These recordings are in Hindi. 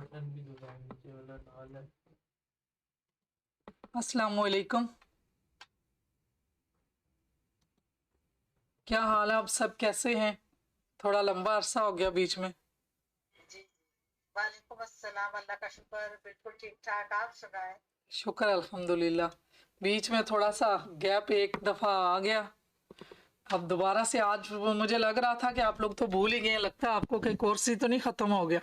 बटन भी दबाए नीचे वाला लाल है। अस्सलाम वालेकुम। क्या हाल है? आप सब कैसे हैं? थोड़ा लंबा अरसा हो गया बीच में। जी जी। वालेकुम अस्सलाम, अल्लाह का शुक्र, बिल्कुल ठीक ठाक। आप सुनाएं। शुक्र अल्हम्दुलिल्लाह। बीच में थोड़ा सा गैप एक दफा आ गया। अब दोबारा से आज मुझे लग रहा था कि आप लोग तो भूल ही गए। लगता है आपको कि कोर्स ही तो नहीं खत्म हो गया।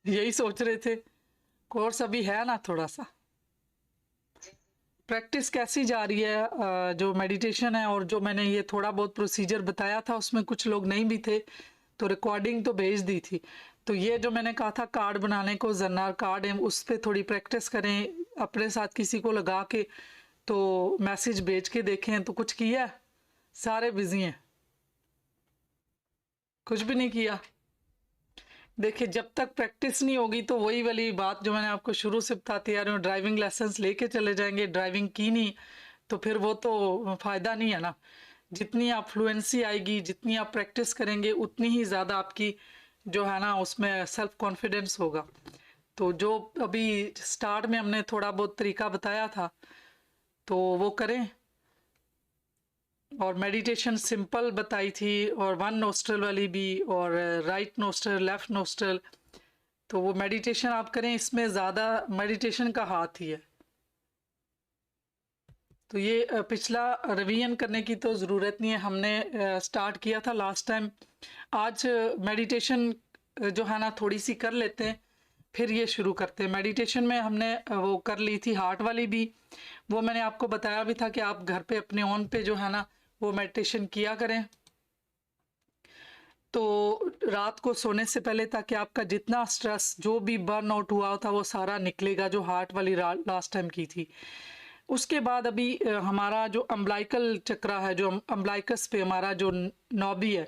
यही सोच रहे थे। कोर्स अभी है ना थोड़ा सा। जी प्रैक्टिस कैसी जा रही है? जो मेडिटेशन है और जो मैंने ये थोड़ा बहुत प्रोसीजर बताया था उसमें कुछ लोग नहीं भी थे तो रिकॉर्डिंग तो भेज दी थी। तो ये जो मैंने कहा था कार्ड बनाने को, जन्नार कार्ड है, उस पर थोड़ी प्रैक्टिस करें अपने साथ किसी को लगा के, तो मैसेज भेज के देखें। तो कुछ किया? सारे बिजी हैं, कुछ भी नहीं किया। देखिए जब तक प्रैक्टिस नहीं होगी तो वही वाली बात जो मैंने आपको शुरू से बताती आ रही हूँ, ड्राइविंग लाइसेंस लेके चले जाएंगे, ड्राइविंग की नहीं तो फिर वो तो फायदा नहीं है ना। जितनी आप फ्लुएंसी आएगी, जितनी आप प्रैक्टिस करेंगे, उतनी ही ज़्यादा आपकी जो है ना उसमें सेल्फ कॉन्फिडेंस होगा। तो जो अभी स्टार्ट में हमने थोड़ा बहुत तरीका बताया था तो वो करें। और मेडिटेशन सिंपल बताई थी, और वन नोस्ट्रल वाली भी, और राइट नोस्ट्रल लेफ्ट नोस्ट्रल। तो वो मेडिटेशन आप करें, इसमें ज़्यादा मेडिटेशन का हाथ ही है। तो ये पिछला रिवीजन करने की तो ज़रूरत नहीं है, हमने स्टार्ट किया था लास्ट टाइम। आज मेडिटेशन जो है ना थोड़ी सी कर लेते हैं, फिर ये शुरू करते हैं। मेडिटेशन में हमने वो कर ली थी हार्ट वाली भी। वो मैंने आपको बताया भी था कि आप घर पे अपने ओन पे जो है ना वो मेडिटेशन किया करें। तो रात को सोने से पहले, ताकि आपका जितना स्ट्रेस जो भी बर्न आउट हुआ था वो सारा निकलेगा, जो हार्ट वाली लास्ट टाइम की थी। उसके बाद अभी हमारा जो अम्बलाइकल चक्रा है, जो अम्बलाइकस पे हमारा जो नॉबी है,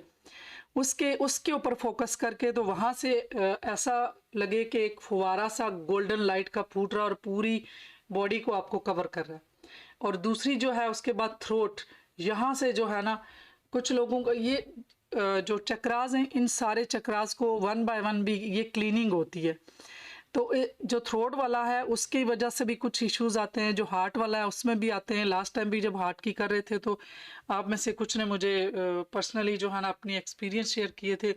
उसके उसके ऊपर फोकस करके, तो वहाँ से ऐसा लगे कि एक फुवारा सा गोल्डन लाइट का फूट रहा और पूरी बॉडी को आपको कवर कर रहा है। और दूसरी जो है उसके बाद थ्रोट, यहाँ से जो है ना कुछ लोगों को ये जो चक्रास हैं, इन सारे चक्रास को वन बाय वन भी ये क्लीनिंग होती है। तो जो थ्रोट वाला है उसकी वजह से भी कुछ इश्यूज आते हैं, जो हार्ट वाला है उसमें भी आते हैं। लास्ट टाइम भी जब हार्ट की कर रहे थे तो आप में से कुछ ने मुझे पर्सनली जो है ना अपनी एक्सपीरियंस शेयर किए थे।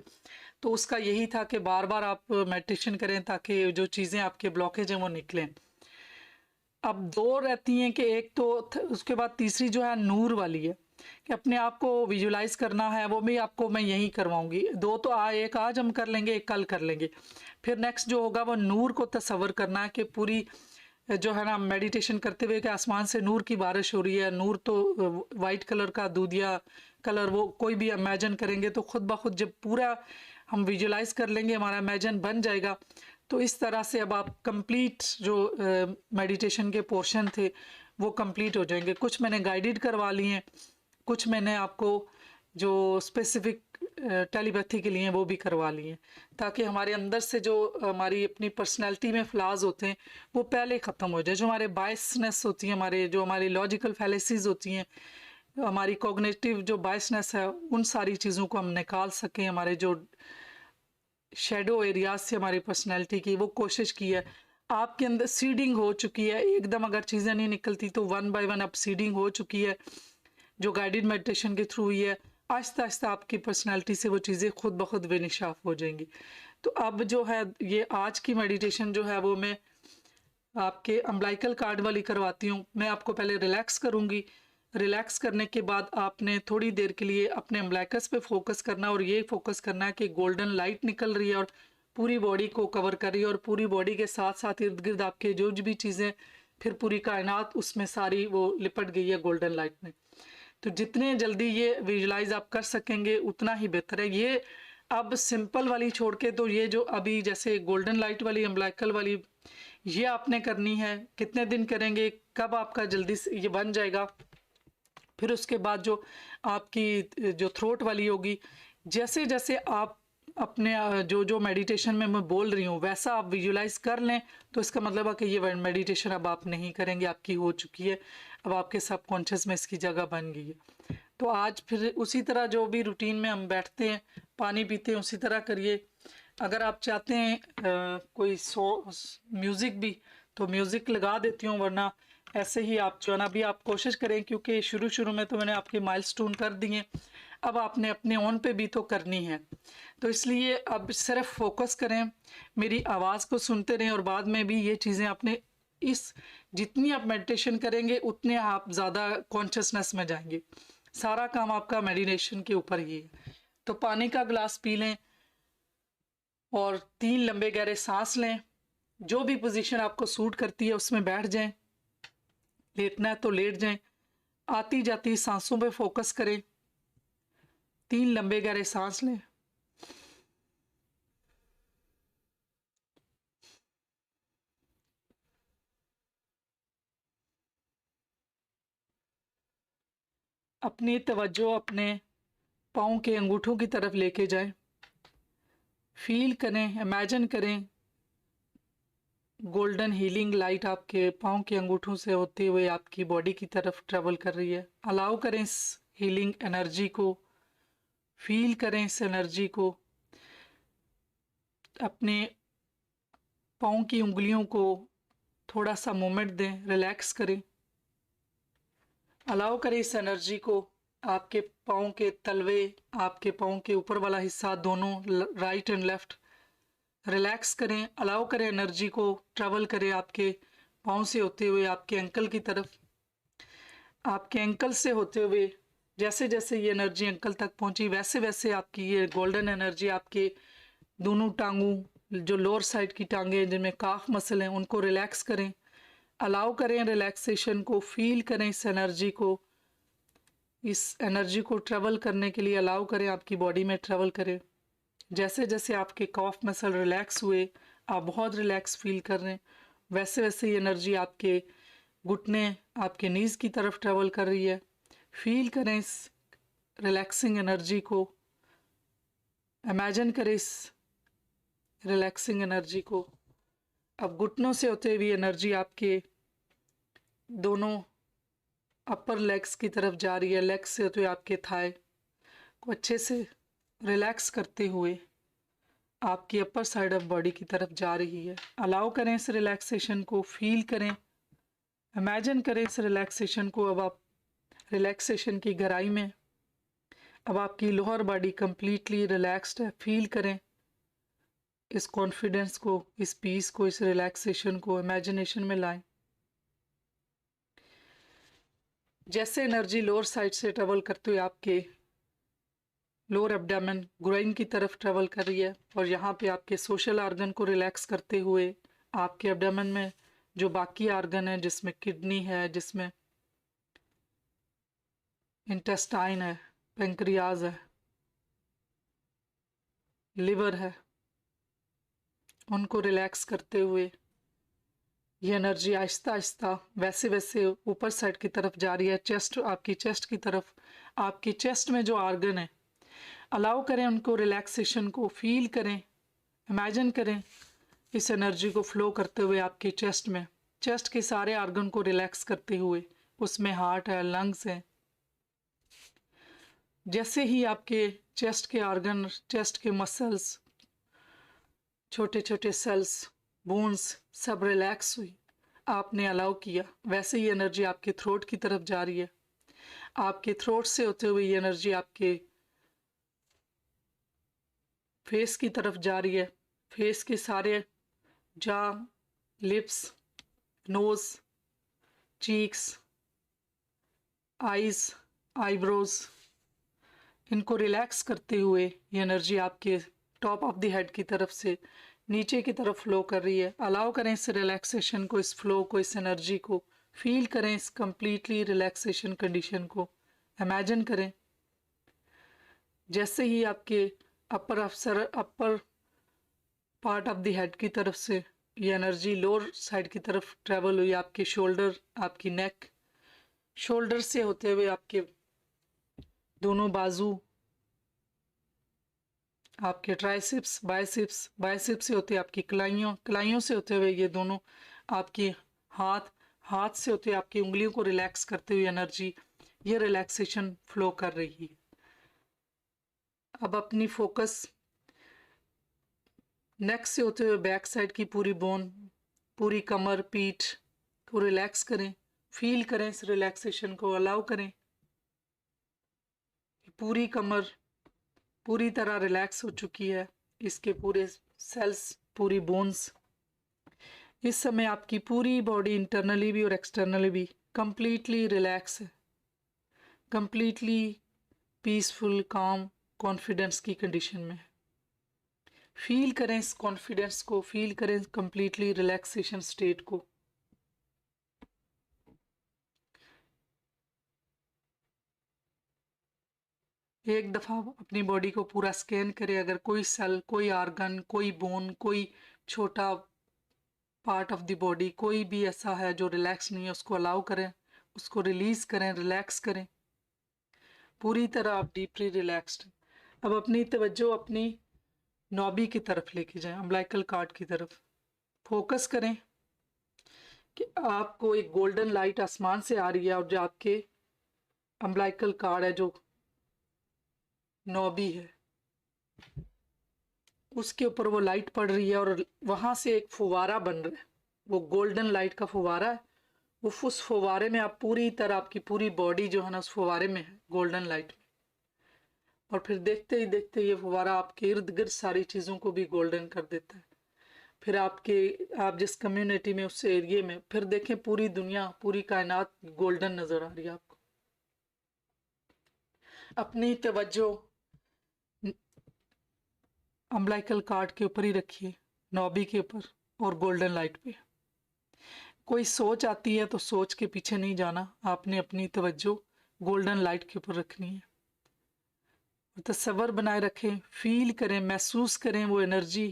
तो उसका यही था कि बार बार आप मेडिटेशन करें ताकि जो चीज़ें आपके ब्लॉकेज हैं वो निकलें। अब दो रहती हैं कि एक तो उसके बाद तीसरी जो है नूर वाली है, कि अपने आप को विजुलाइज करना है। वो भी आपको मैं यही करवाऊंगी। दो तो एक आज हम कर लेंगे, एक कल कर लेंगे। फिर नेक्स्ट जो होगा वो नूर को तस्वर करना है कि पूरी जो है ना मेडिटेशन करते हुए कि आसमान से नूर की बारिश हो रही है। नूर तो वाइट कलर का, दूधिया कलर, वो कोई भी इमेजिन करेंगे तो खुद ब खुद जब पूरा हम विजुलाइज कर लेंगे हमारा इमेजिन बन जाएगा। तो इस तरह से अब आप कंप्लीट जो मेडिटेशन के पोर्शन थे वो कंप्लीट हो जाएंगे। कुछ मैंने गाइडेड करवा लिए हैं, कुछ मैंने आपको जो स्पेसिफिक टेलीपैथी के लिए वो भी करवा लिए, ताकि हमारे अंदर से जो हमारी अपनी पर्सनैलिटी में फ्लाज होते हैं वो पहले ख़त्म हो जाए। जो हमारे बायसनेस होती है, हमारे जो हमारी लॉजिकल फैलेसीज होती हैं, हमारी कॉग्निटिव जो बायसनेस है, उन सारी चीज़ों को हम निकाल सकें। हमारे जो शेडो एरियाज से हमारी पर्सनैलिटी की वो कोशिश की है। आपके अंदर सीडिंग हो चुकी है, एकदम अगर चीज़ें नहीं निकलती तो वन बाय वन अब सीडिंग हो चुकी है जो गाइडेड मेडिटेशन के थ्रू हुई है। आहिस्ता आहिस्ता आपकी पर्सनैलिटी से वो चीज़ें खुद ब खुद बेनिशाफ हो जाएंगी। तो अब जो है ये आज की मेडिटेशन जो है वो मैं आपके अम्बलाइकल कार्ड वाली करवाती हूँ। मैं आपको पहले रिलैक्स करूँगी। रिलैक्स करने के बाद आपने थोड़ी देर के लिए अपने अम्बलाइकस पे फोकस करना, और ये फोकस करना है कि गोल्डन लाइट निकल रही है और पूरी बॉडी को कवर कर रही है, और पूरी बॉडी के साथ साथ इर्द गिर्द आपके जो भी चीज़ें, फिर पूरी कायनात उसमें सारी वो लिपट गई है गोल्डन लाइट में। तो जितने जल्दी ये विजुलाइज आप कर सकेंगे उतना ही बेहतर है। ये अब सिंपल वाली छोड़ के, तो ये जो अभी जैसे गोल्डन लाइट वाली, अम्बलाइकल वाली, ये आपने करनी है। कितने दिन करेंगे, कब आपका जल्दी से ये बन जाएगा। फिर उसके बाद जो आपकी जो थ्रोट वाली होगी, जैसे जैसे आप अपने जो जो मेडिटेशन में मैं बोल रही हूँ वैसा आप विजुलाइज कर लें, तो इसका मतलब है कि ये मेडिटेशन अब आप नहीं करेंगे, आपकी हो चुकी है। अब आपके सबकॉन्शियस में इसकी जगह बन गई है। तो आज फिर उसी तरह जो भी रूटीन में हम बैठते हैं, पानी पीते हैं, उसी तरह करिए। अगर आप चाहते हैं कोई म्यूज़िक भी तो म्यूज़िक लगा देती हूँ, वरना ऐसे ही आप जो है ना अभी आप कोशिश करें, क्योंकि शुरू शुरू में तो मैंने आपके माइलस्टोन कर दिए, अब आपने अपने ऑन पे भी तो करनी है, तो इसलिए अब सिर्फ फोकस करें, मेरी आवाज़ को सुनते रहें, और बाद में भी ये चीज़ें आपने इस जितनी आप मेडिटेशन करेंगे उतने आप ज़्यादा कॉन्शियसनेस में जाएंगे। सारा काम आपका मेडिटेशन के ऊपर ही है। तो पानी का गिलास पी लें और 3 लंबे गहरे सांस लें। जो भी पोजीशन आपको सूट करती है उसमें बैठ जाएं, लेटना है तो लेट जाएं, आती जाती सांसों पे फोकस करें। 3 लंबे गहरे सांस लें, अपनी तवज्जो अपने पाँव के अंगूठों की तरफ लेके जाएं। फील करें, इमेजिन करें गोल्डन हीलिंग लाइट आपके पाँव के अंगूठों से होते हुए आपकी बॉडी की तरफ ट्रेवल कर रही है। अलाउ करें इस हीलिंग एनर्जी को, फील करें इस एनर्जी को। अपने पाँव की उंगलियों को थोड़ा सा मूवमेंट दें, रिलैक्स करें। अलाउ करें इस एनर्जी को आपके पाँव के तलवे, आपके पाँव के ऊपर वाला हिस्सा दोनों, राइट एंड लेफ्ट, रिलैक्स करें। अलाउ करें एनर्जी को ट्रेवल करे आपके पाँव से होते हुए आपके एंकल की तरफ। आपके एंकल से होते हुए जैसे जैसे ये एनर्जी एंकल तक पहुंची, वैसे वैसे आपकी ये गोल्डन एनर्जी आपके दोनों टांगों, जो लोअर साइड की टांगे जिनमें काफ मसल हैं, उनको रिलैक्स करें। अलाउ करें रिलैक्सेशन को, फील करें इस एनर्जी को। इस एनर्जी को ट्रेवल करने के लिए अलाउ करें, आपकी बॉडी में ट्रेवल करें। जैसे जैसे आपके कॉफ मसल रिलैक्स हुए, आप बहुत रिलैक्स फील कर रहे हैं, वैसे वैसे ये एनर्जी आपके घुटने, आपके नीज की तरफ ट्रेवल कर रही है। फील करें इस रिलैक्सिंग एनर्जी को, इमेजिन करें इस रिलैक्सिंग एनर्जी को। अब घुटनों से होते हुए एनर्जी आपके दोनों अपर लेग्स की तरफ जा रही है, लेग्स से होते हुए आपके थाई को अच्छे से रिलैक्स करते हुए आपकी अपर साइड ऑफ बॉडी की तरफ जा रही है। अलाउ करें इस रिलैक्सेशन को, फील करें, इमेजिन करें इस रिलैक्सेशन को। अब आप रिलैक्सेशन की गहराई में, अब आपकी लोअर बॉडी कंप्लीटली रिलैक्स्ड है। फील करें इस कॉन्फिडेंस को, इस पीस को, इस रिलैक्सेशन को इमेजिनेशन में लाएं। जैसे एनर्जी लोअर साइड से ट्रेवल करते हुए आपके लोअर एब्डामन, ग्रोइन की तरफ ट्रेवल कर रही है, और यहाँ पे आपके सोशल आर्गन को रिलैक्स करते हुए आपके एब्डामन में जो बाकी आर्गन है, जिसमें किडनी है, जिसमें इंटेस्टाइन है, पेंक्रियाज है, लिवर है, उनको रिलैक्स करते हुए ये एनर्जी आहिस्ता आहिस्ता वैसे वैसे ऊपर साइड की तरफ जा रही है, चेस्ट, आपकी चेस्ट की तरफ। आपकी चेस्ट में जो आर्गन है, अलाउ करें उनको, रिलैक्सेशन को फील करें, इमेजिन करें इस एनर्जी को फ्लो करते हुए आपके चेस्ट में, चेस्ट के सारे आर्गन को रिलैक्स करते हुए। उसमें हार्ट है, लंग्स हैं। जैसे ही आपके चेस्ट के आर्गन, चेस्ट के मसल्स, छोटे छोटे सेल्स, बोन्स सब रिलैक्स हुई, आपने अलाउ किया, वैसे ही एनर्जी आपके थ्रोट की तरफ जा रही है। आपके थ्रोट से होते हुए ये एनर्जी आपके फेस की तरफ जा रही है। फेस के सारे जा, lips, nose, cheeks, eyes, eyebrows, इनको रिलैक्स करते हुए ये एनर्जी आपके टॉप ऑफ द हेड की तरफ से नीचे की तरफ फ्लो कर रही है। अलाउ करें इस रिलैक्सेशन को, इस फ्लो को, इस एनर्जी को। फील करें इस कंप्लीटली रिलैक्सेशन कंडीशन को, इमेजिन करें जैसे ही आपके upper part of the head की तरफ से ये एनर्जी लोअर साइड की तरफ ट्रेवल हुई, आपके शोल्डर, आपकी नेक, शोल्डर से होते हुए आपके दोनों बाजू, आपके ट्राइसेप्स, बाइसेप्स, बाइसेप्स से होते आपकी कलाइयों, कलाइयों से होते हुए ये दोनों आपके हाथ, हाथ से होते आपकी उंगलियों को रिलैक्स करते हुए एनर्जी, ये रिलैक्सेशन फ्लो कर रही है। अब अपनी फोकस नेक से होते हुए बैक साइड की पूरी बोन, पूरी कमर, पीठ को रिलैक्स करें, फील करें इस रिलैक्सेशन को, अलाउ करें। पूरी कमर पूरी तरह रिलैक्स हो चुकी है, इसके पूरे सेल्स, पूरी बोन्स। इस समय आपकी पूरी बॉडी इंटरनली भी और एक्सटर्नली भी कंप्लीटली रिलैक्स है, कंप्लीटली पीसफुल, काम, कॉन्फिडेंस की कंडीशन में। फील करें इस कॉन्फिडेंस को, फील करें कंप्लीटली रिलैक्सेशन स्टेट को। एक दफ़ा अपनी बॉडी को पूरा स्कैन करें, अगर कोई सेल, कोई आर्गन, कोई बोन, कोई छोटा पार्ट ऑफ द बॉडी कोई भी ऐसा है जो रिलैक्स नहीं है, उसको अलाउ करें, उसको रिलीज करें, रिलैक्स करें। पूरी तरह आप डीपली रिलैक्स्ड। अब अपनी तवज्जो अपनी नॉबी की तरफ लेके जाएं, अम्बिलिकल कार्ड की तरफ। फोकस करें कि आपको एक गोल्डन लाइट आसमान से आ रही है और जो आपके अम्बिलिकल कार्ड है, जो नॉबी है, उसके ऊपर वो लाइट पड़ रही है और वहां से एक फुवारा बन रहा है, वो गोल्डन लाइट का फुवारा है। वो उस फुवारे में आप पूरी तरह, आपकी पूरी बॉडी जो है ना उस फुवारे में है, गोल्डन लाइट में। और फिर देखते ही देखते ये फुवारा आपके इर्द गिर्द सारी चीज़ों को भी गोल्डन कर देता है। फिर आप जिस कम्युनिटी में, उस एरिए में, फिर देखें पूरी दुनिया, पूरी कायनात गोल्डन नजर आ रही है आपको। अपनी तवज्जो अम्बिलिकल कार्ड के ऊपर ही रखिए, नॉबी के ऊपर और गोल्डन लाइट पे। कोई सोच आती है तो सोच के पीछे नहीं जाना, आपने अपनी तवज्जो गोल्डन लाइट के ऊपर रखनी है। तसव्वुर बनाए रखें, फील करें, महसूस करें वो एनर्जी,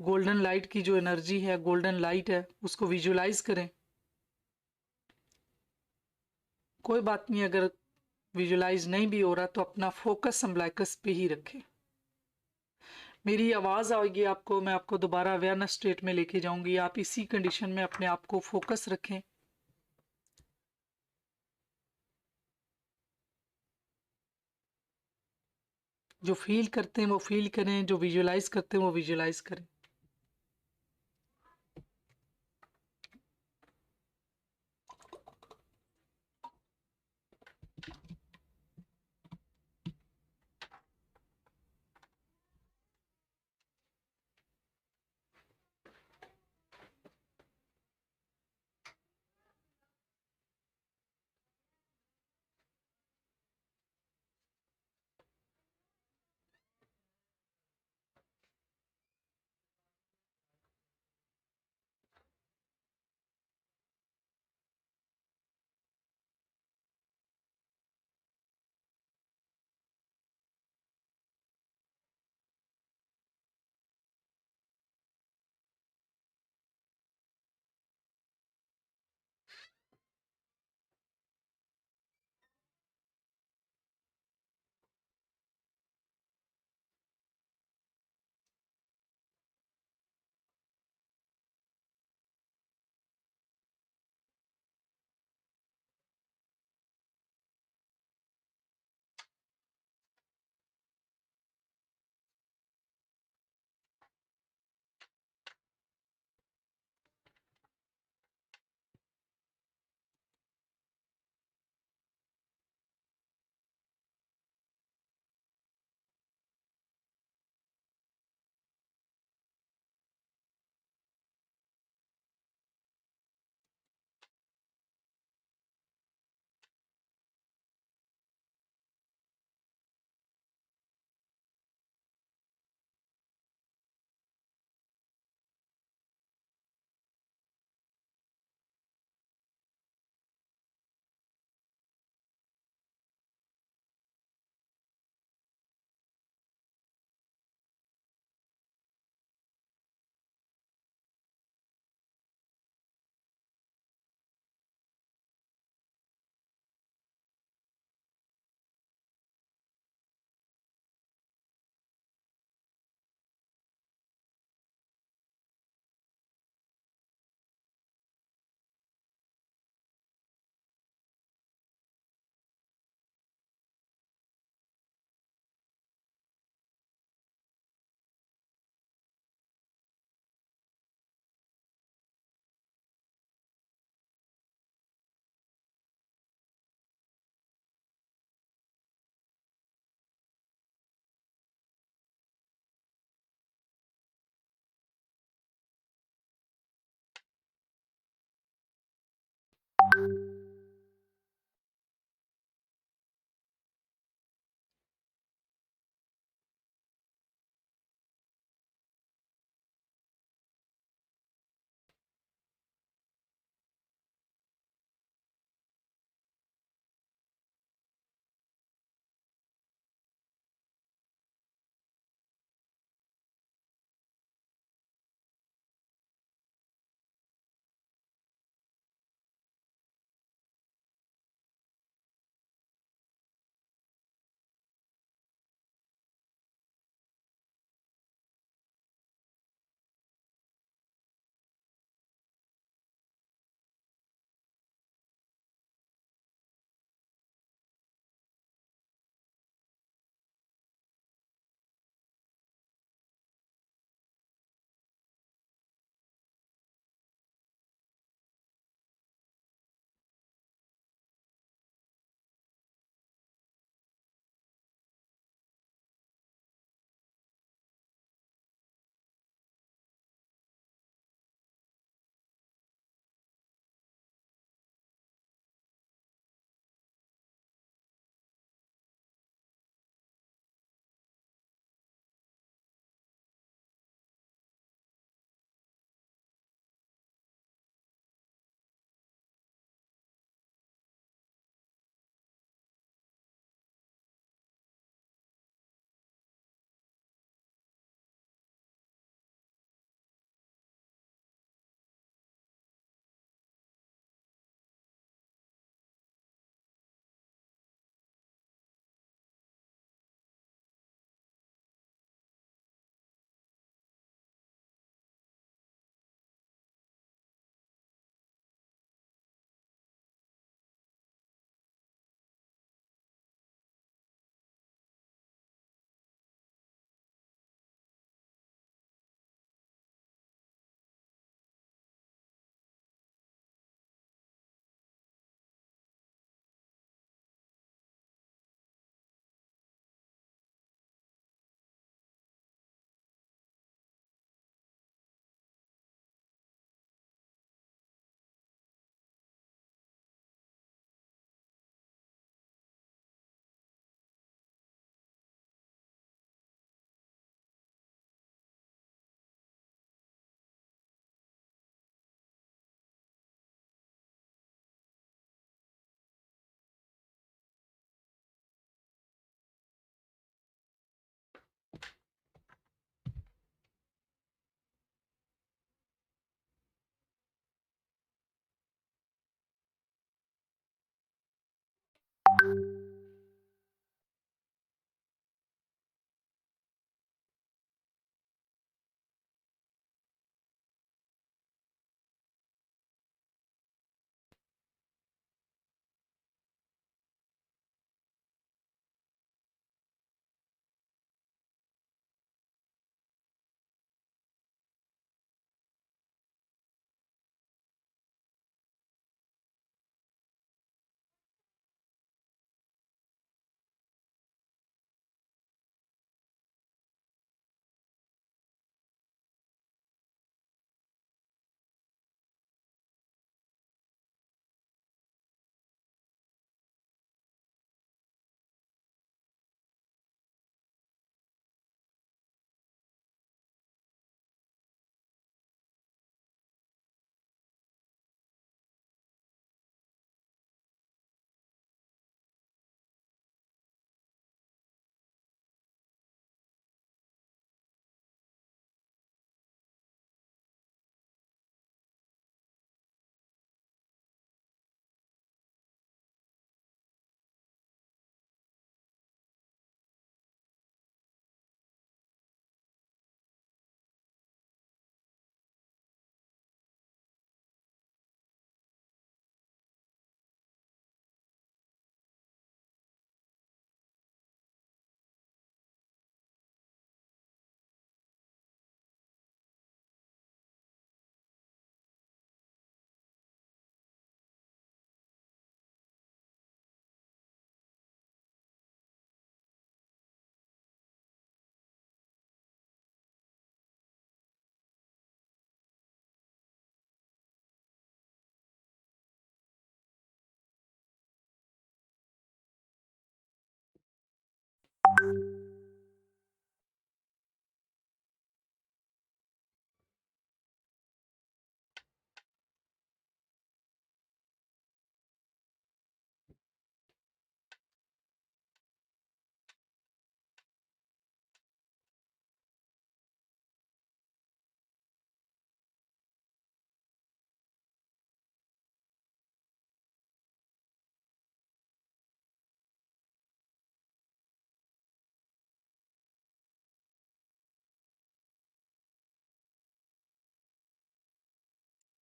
गोल्डन लाइट की जो एनर्जी है, गोल्डन लाइट है, उसको विजुलाइज करें। कोई बात नहीं, अगर विजुलाइज नहीं भी हो रहा तो अपना फोकस अम्बिलिकस पे ही रखें। मेरी आवाज़ आएगी आपको, मैं आपको दोबारा अवेयरनेस स्टेट में लेके जाऊंगी। आप इसी कंडीशन में अपने आप को फोकस रखें। जो फील करते हैं वो फील करें, जो विजुलाइज करते हैं वो विजुलाइज करें।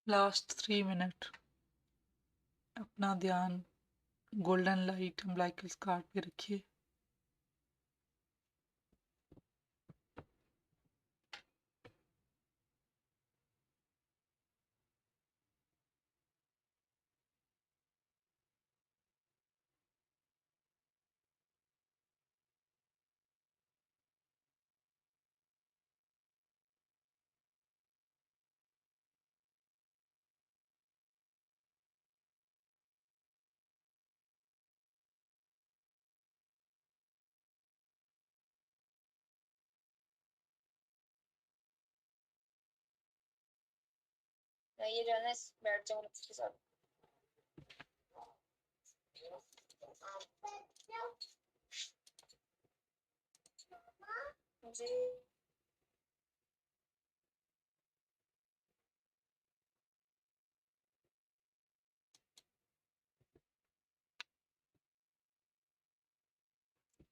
लास्ट 3 मिनट अपना ध्यान गोल्डन लाइट अम्बिलिकल कार्ड पे रखिए। मैं ये जो है ना बैठ जाऊँ इसके साथ। जी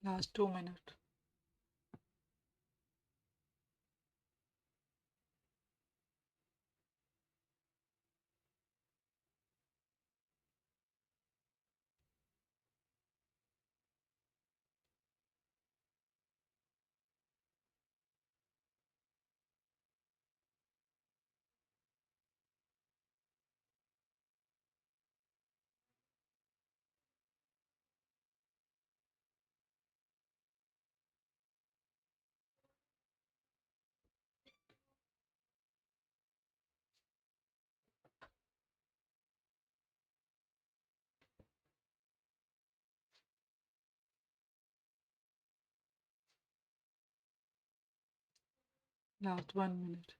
last 2 minute. Last 1 minute.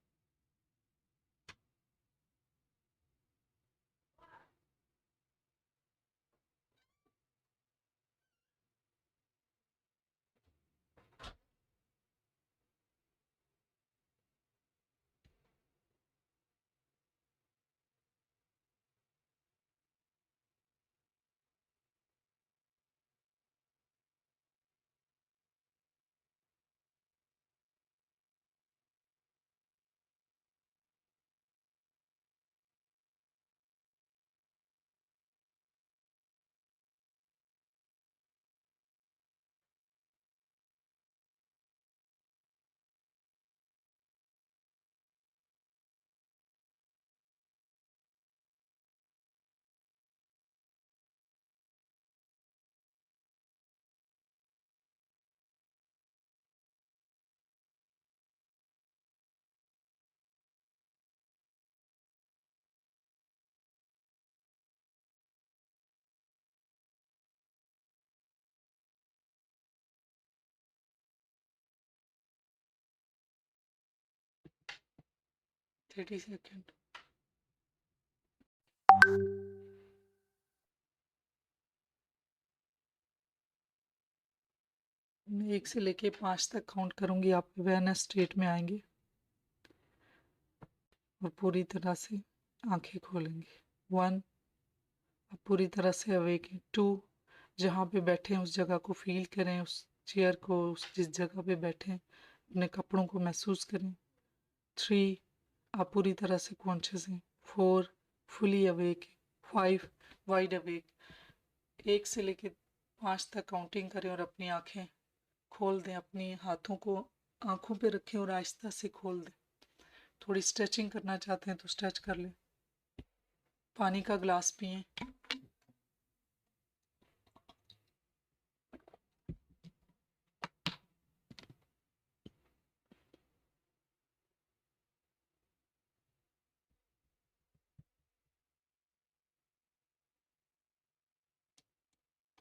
Thirty second. मैं 1 से लेके 5 तक काउंट करूंगी, आप अवेयरनेस स्टेट में आएंगे और पूरी तरह से आंखें खोलेंगे। 1, आप पूरी तरह से अवेक हैं। 2, जहाँ पे बैठे हैं उस जगह को फील करें, उस चेयर को, उस जिस जगह पे बैठे हैं अपने कपड़ों को महसूस करें। 3, आप पूरी तरह से कॉन्शियस हैं। 4, फुली अवेक। 5, wide awake. 1 से लेके 5 तक काउंटिंग करें और अपनी आंखें खोल दें। अपनी हाथों को आंखों पे रखें और आहिस्ता से खोल दें। थोड़ी स्ट्रेचिंग करना चाहते हैं तो स्ट्रेच कर लें। पानी का ग्लास पिएं।